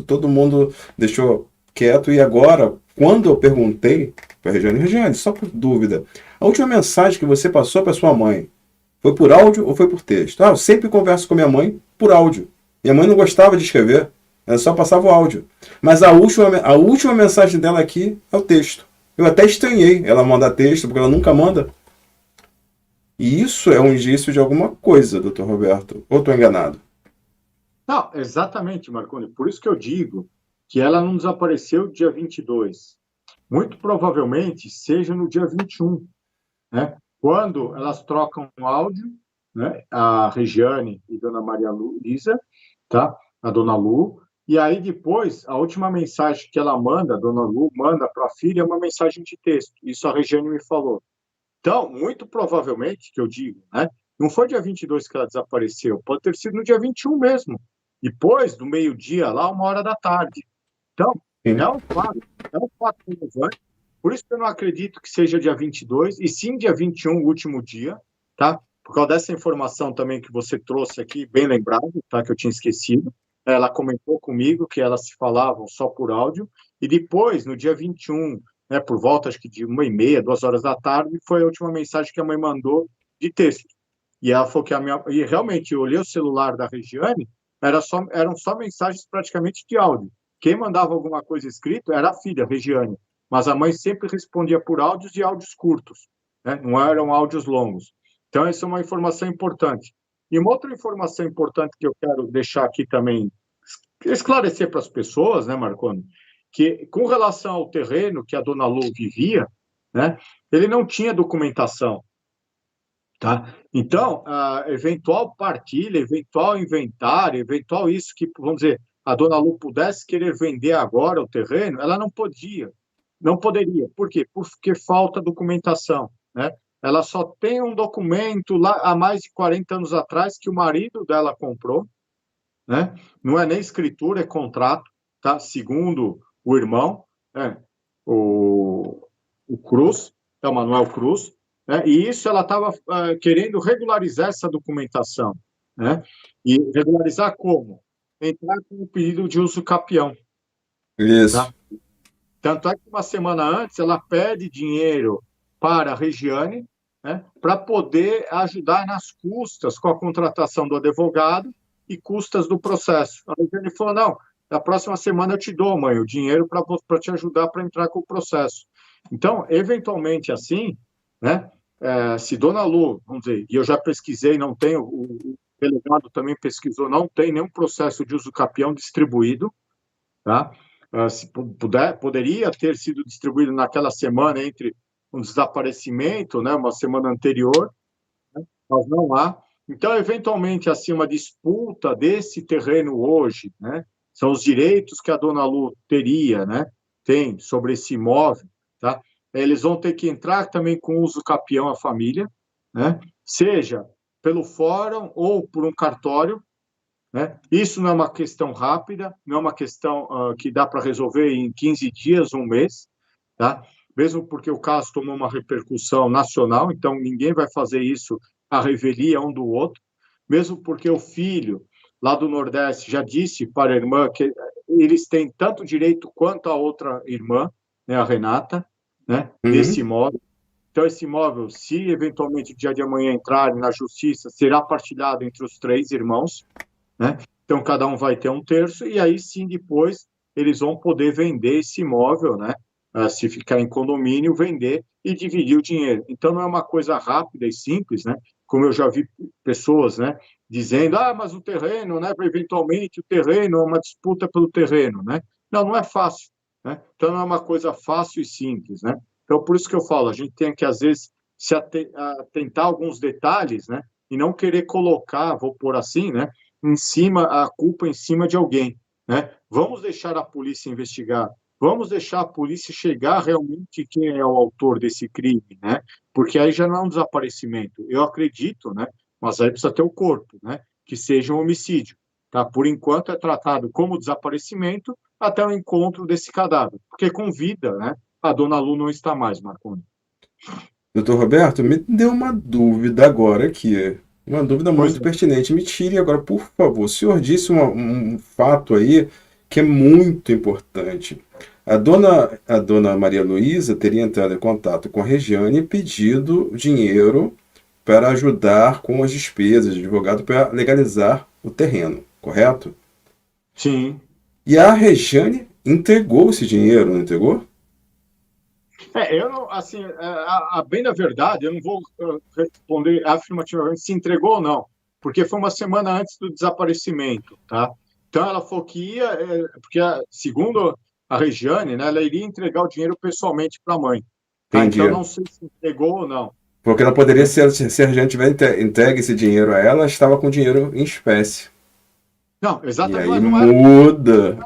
todo mundo deixou quieto. E agora, quando eu perguntei para a Regiane, só por dúvida, a última mensagem que você passou para sua mãe foi por áudio ou foi por texto? Ah, eu sempre converso com minha mãe por áudio. Minha mãe não gostava de escrever, ela só passava o áudio. Mas a última mensagem dela aqui é o texto. Eu até estranhei ela mandar texto, porque ela nunca manda. E isso é um indício de alguma coisa, doutor Roberto. Ou estou enganado? Não, exatamente, Marconi. Por isso que eu digo que ela não desapareceu dia 22. Muito provavelmente seja no dia 21, né? Quando elas trocam um áudio, né? A Regiane e Dona Maria Luísa, tá? A Dona Lu. E aí depois, a última mensagem que ela manda, a Dona Lu manda para a filha, é uma mensagem de texto. Isso a Regiane me falou. Então, muito provavelmente, que eu digo, né? Não foi dia 22 que ela desapareceu, pode ter sido no dia 21 mesmo, depois do meio-dia, lá, 1 hora da tarde. Então, Sim. é um fato relevante, por isso que eu não acredito que seja dia 22, e sim dia 21, o último dia, tá? Por causa dessa informação também que você trouxe aqui, bem lembrado, tá? Que eu tinha esquecido. Ela comentou comigo que elas se falavam só por áudio, e depois, no dia 21, né, por volta, acho que de 1h30, 2 horas da tarde, foi a última mensagem que a mãe mandou de texto. E ela falou que e realmente eu olhei o celular da Regiane, eram só mensagens praticamente de áudio. Quem mandava alguma coisa escrito era a filha, a Regiane, mas a mãe sempre respondia por áudios e áudios curtos, né? Não eram áudios longos. Então, essa é uma informação importante. E uma outra informação importante que eu quero deixar aqui também, esclarecer para as pessoas, né, Marconi, que com relação ao terreno que a dona Lu vivia, né, ele não tinha documentação. Tá? Então, a eventual partilha, eventual inventário, eventual isso que, vamos dizer, a dona Lu pudesse querer vender agora o terreno, ela não podia, não poderia. Por quê? Porque falta documentação, né? Ela só tem um documento lá há mais de 40 anos atrás que o marido dela comprou, né? Não é nem escritura, é contrato, tá? Segundo o irmão, né? o, o Cruz, é o Manuel Cruz, né? E isso ela estava querendo regularizar essa documentação, né? E regularizar como? Entrar com o pedido de uso capião, Isso. tá? Tanto é que uma semana antes ela pede dinheiro para a Regiane, né, para poder ajudar nas custas com a contratação do advogado e custas do processo. A Regiane falou: não, na próxima semana eu te dou, mãe, o dinheiro para te ajudar para entrar com o processo. Então, eventualmente assim, né, se Dona Lu, vamos dizer, e eu já pesquisei, não tenho, o delegado também pesquisou, não tem nenhum processo de uso capião distribuído, tá? Se poderia ter sido distribuído naquela semana entre um desaparecimento, né, uma semana anterior, mas não há. Então, eventualmente, assim, uma disputa desse terreno hoje, né, são os direitos que a dona Lu teria, né, tem sobre esse imóvel, tá? Eles vão ter que entrar também com uso capião à família, né, seja pelo fórum ou por um cartório, né? Isso não é uma questão rápida, não é uma questão que dá para resolver em 15 dias, um mês, tá? Mesmo porque o caso tomou uma repercussão nacional, então ninguém vai fazer isso à revelia um do outro, mesmo porque o filho lá do Nordeste já disse para a irmã que eles têm tanto direito quanto a outra irmã, né, a Renata, né, desse Uhum. imóvel. Então, esse imóvel, se eventualmente no dia de amanhã entrarem na justiça, será partilhado entre os três irmãos, né? Então, cada um vai ter um terço, e aí sim, depois, eles vão poder vender esse imóvel, né? Se ficar em condomínio, vender e dividir o dinheiro. Então, não é uma coisa rápida e simples, né? Como eu já vi pessoas, né, dizendo, mas o terreno, né, eventualmente o terreno é uma disputa pelo terreno, né? Não, não é fácil, né? Então, não é uma coisa fácil e simples, né? Então, por isso que eu falo, a gente tem que, às vezes, se atentar a alguns detalhes, né? E não querer colocar, vou pôr assim, né, em cima, a culpa em cima de alguém, né? Vamos deixar a polícia investigar, vamos deixar a polícia chegar realmente quem é o autor desse crime, né? Porque aí já não é um desaparecimento. Eu acredito, né? Mas aí precisa ter o corpo, né? Que seja um homicídio, tá? Por enquanto é tratado como desaparecimento até o encontro desse cadáver, porque com vida, né? A dona Lu não está mais, Marconi. Doutor Roberto, me deu uma dúvida agora aqui. Uma dúvida Pois muito não. pertinente. Me tire agora, por favor. O senhor disse um fato aí que é muito importante. A dona Maria Luísa teria entrado em contato com a Regiane e pedido dinheiro para ajudar com as despesas de advogado para legalizar o terreno, correto? Sim. E a Regiane entregou esse dinheiro, não entregou? Eu não, assim, bem na verdade, eu não vou responder afirmativamente se entregou ou não, porque foi uma semana antes do desaparecimento, tá? Então ela falou que ia, porque segundo a Regiane, né, ela iria entregar o dinheiro pessoalmente para a mãe, tá? Então Entendi. não sei se entregou ou não, Porque ela poderia né? ser, se a Regiane tivesse entregue esse dinheiro a ela, estava com dinheiro em espécie. Não, E exatamente, aí mas não era, muda.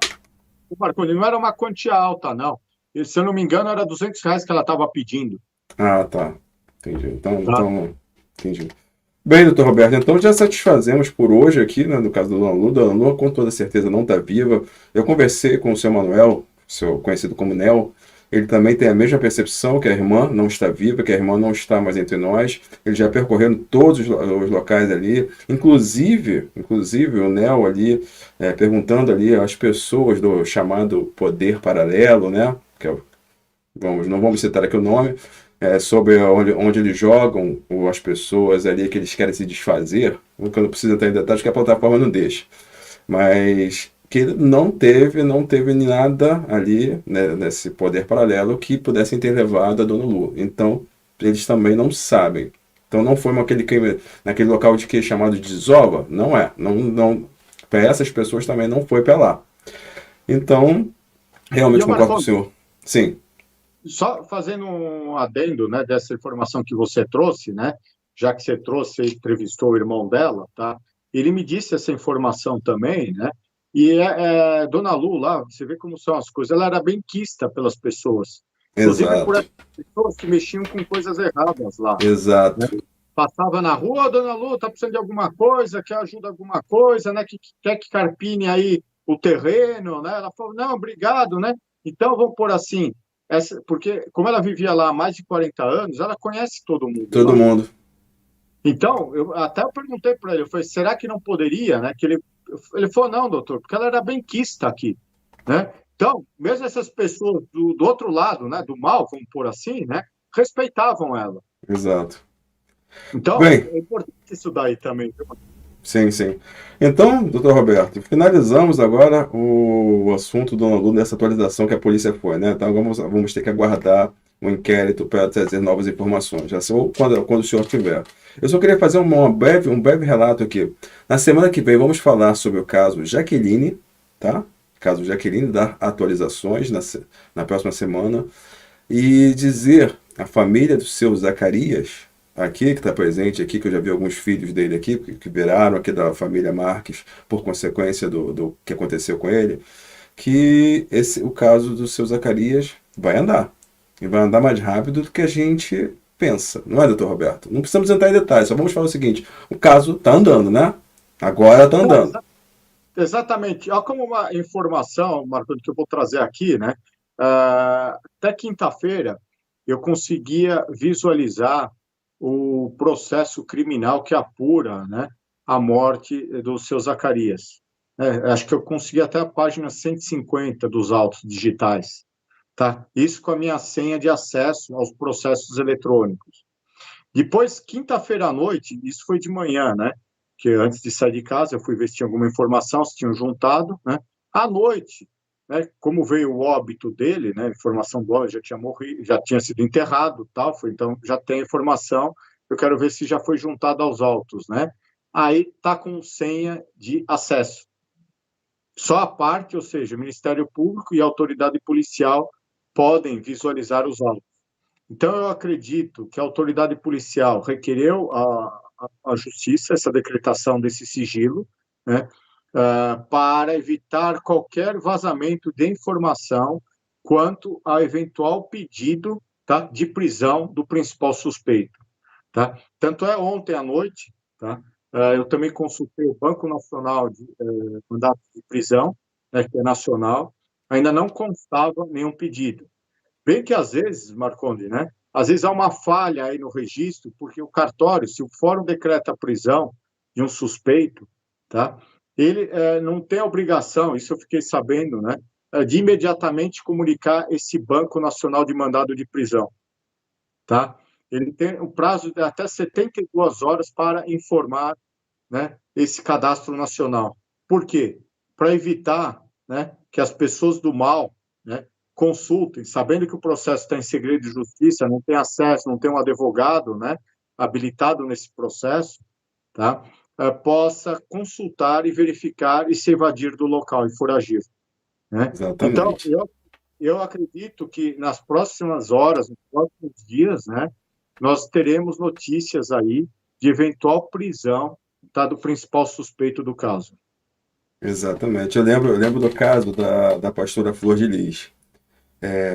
Marconi, não era uma quantia alta, não. E, se eu não me engano, era R$ 200 que ela estava pedindo, Ah, tá. Entendi. Então, tá? então, entendi. Bem, doutor Roberto, então já satisfazemos por hoje aqui, né, no caso do Dona Lu. Dona Lu, com toda certeza, não está viva. Eu conversei com o seu Manuel, seu conhecido como Nel. Ele também tem a mesma percepção que a irmã não está viva, que a irmã não está mais entre nós. Ele já percorreu todos os locais ali, inclusive o Nel ali, perguntando ali às pessoas do chamado poder paralelo, né? Que é, não vamos citar aqui o nome, sobre onde eles jogam as pessoas ali que eles querem se desfazer, que eu não preciso entrar em detalhes, que a plataforma não deixa. Mas que não teve nada ali, né, nesse poder paralelo que pudessem ter levado a Dona Lu. Então, eles também não sabem. Então, não foi aquele crime, naquele local de que é chamado de desova? Não é. Não, não, para essas pessoas também não foi para lá. Então, E realmente o concordo com o Marconi, senhor. Sim. só fazendo um adendo, né, dessa informação que você trouxe, né, já que você trouxe e entrevistou o irmão dela, tá? Ele me disse essa informação também, né? E Dona Lu lá, você vê como são as coisas, ela era benquista pelas pessoas, inclusive por Exato, essas pessoas que mexiam com coisas erradas lá, né? exato, Passava na rua, Dona Lu, tá precisando de alguma coisa, quer ajuda alguma coisa, né? Que quer que carpine aí o terreno, né? Ela falou, não, obrigado, né? Então, vamos por assim, porque como ela vivia lá há mais de 40 anos, ela conhece todo mundo todo lá. mundo. Então, eu perguntei para ele, eu falei, será que não poderia, né? Ele falou, não, doutor, porque ela era benquista aqui, né? Então, mesmo essas pessoas do outro lado, né, do mal, vamos por assim, né, respeitavam ela. Exato. Então, Bem, é importante isso daí também, viu? sim, sim. Então, doutor Roberto, finalizamos agora o assunto do aluno dessa atualização que a polícia foi, né? Então, vamos ter que aguardar o inquérito para trazer novas informações, já só quando o senhor tiver. Eu só queria fazer um breve relato aqui. Na semana que vem, vamos falar sobre o caso Jaqueline, tá? Caso Jaqueline, dar atualizações na próxima semana e dizer à família do seu Zacarias, aqui, que está presente aqui, que eu já vi alguns filhos dele aqui, que viraram aqui da família Marques, por consequência do que aconteceu com ele, que o caso do seu Zacarias vai andar. E vai andar mais rápido do que a gente pensa. Não é, doutor Roberto? Não precisamos entrar em detalhes, só vamos falar o seguinte: o caso está andando, né? Agora está Não, andando. exatamente. Há como uma informação, Marco, que eu vou trazer aqui, né? Até quinta-feira eu conseguia visualizar o processo criminal que apura, né, a morte do seu Zacarias. Acho que eu consegui até a página 150 dos autos digitais, tá? Isso com a minha senha de acesso aos processos eletrônicos. Depois, quinta-feira à noite, isso foi de manhã, né? Que antes de sair de casa, eu fui ver se tinha alguma informação, se tinham juntado, né? À noite, né? Como veio o óbito dele, né? Informação boa, já tinha morrido, já tinha sido enterrado, tal, foi, então já tem informação. Eu quero ver se já foi juntado aos autos, né? Aí tá com senha de acesso. Só a parte, ou seja, o Ministério Público e a autoridade policial podem visualizar os autos. Então, eu acredito que a autoridade policial requereu à justiça essa decretação desse sigilo, né, para evitar qualquer vazamento de informação quanto ao eventual pedido, tá, de prisão do principal suspeito. Tá? Tanto é ontem à noite, tá, eu também consultei o Banco Nacional de Mandato de Prisão, né, que é nacional, ainda não constava nenhum pedido. Bem que às vezes, Marconde, né? Às vezes há uma falha aí no registro, porque o cartório, se o fórum decreta a prisão de um suspeito, tá? Ele não tem a obrigação, isso eu fiquei sabendo, né? De imediatamente comunicar esse Banco Nacional de Mandado de Prisão, tá? Ele tem um prazo de até 72 horas para informar, né, esse cadastro nacional. Por quê? Para evitar, né, que as pessoas do mal, né, consultem, sabendo que o processo está em segredo de justiça, não tem acesso, não tem um advogado, né, habilitado nesse processo, tá? Possa consultar e verificar e se evadir do local e foragir, né? Então, Exatamente. eu acredito que nas próximas horas, nos próximos dias, né, nós teremos notícias aí de eventual prisão, tá, do principal suspeito do caso. Exatamente. Eu lembro do caso da pastora Flor de Lis.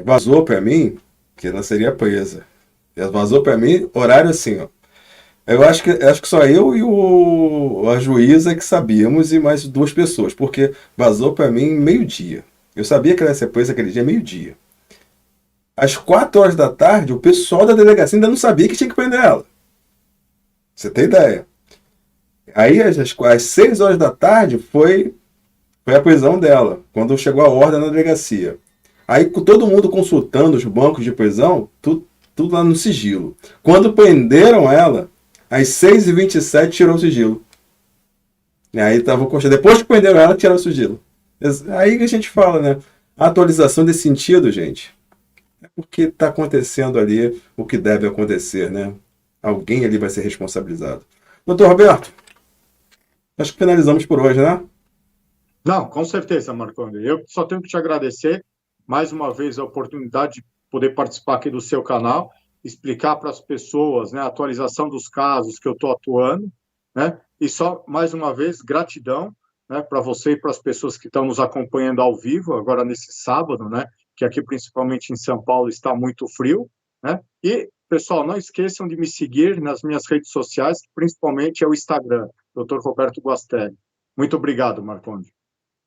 Vazou para mim que ela seria presa. Ela vazou para mim, horário assim, ó. Eu acho que só eu e a juíza que sabíamos e mais duas pessoas, porque vazou para mim meio-dia. Eu sabia que ela ia ser presa aquele dia, meio-dia. Às 4 horas da tarde, o pessoal da delegacia ainda não sabia que tinha que prender ela. Você tem ideia? Aí, às 6 horas da tarde, foi a prisão dela, quando chegou a ordem na delegacia. Aí, com todo mundo consultando os bancos de prisão, tudo lá no sigilo. Quando prenderam ela, às 6h27 tirou o sigilo. E aí tava o depois que prenderam ela, tiraram o sigilo. Aí que a gente fala, né? A atualização desse sentido, gente, é porque está acontecendo ali o que deve acontecer, né? Alguém ali vai ser responsabilizado. Doutor Roberto, acho que finalizamos por hoje, né? Não, com certeza, Marconi. Eu só tenho que te agradecer mais uma vez a oportunidade de poder participar aqui do seu canal, explicar para as pessoas, né, a atualização dos casos que eu estou atuando, né? E só mais uma vez gratidão, né, para você e para as pessoas que estão nos acompanhando ao vivo, agora nesse sábado, né, que aqui principalmente em São Paulo está muito frio, né? E, pessoal, não esqueçam de me seguir nas minhas redes sociais, que principalmente é o Instagram, Dr. Roberto Guastelli. Muito obrigado, Marcondes.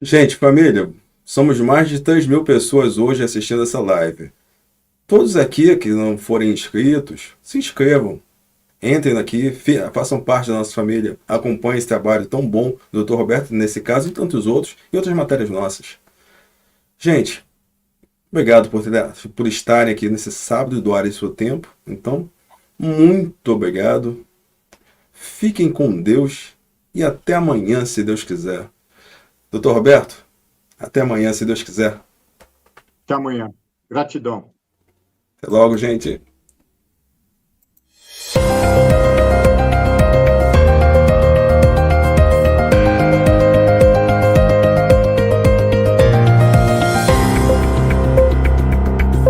Gente, família, somos mais de 3.000 pessoas hoje assistindo essa live. Todos aqui que não forem inscritos, se inscrevam. Entrem aqui, façam parte da nossa família, acompanhem esse trabalho tão bom do Dr. Roberto, nesse caso, e tantos outros, e outras matérias nossas. Gente, obrigado por estarem aqui nesse sábado e doarem seu tempo. Então, muito obrigado. Fiquem com Deus e até amanhã, se Deus quiser. Dr. Roberto, até amanhã, se Deus quiser. Até amanhã. Gratidão. Até logo, gente.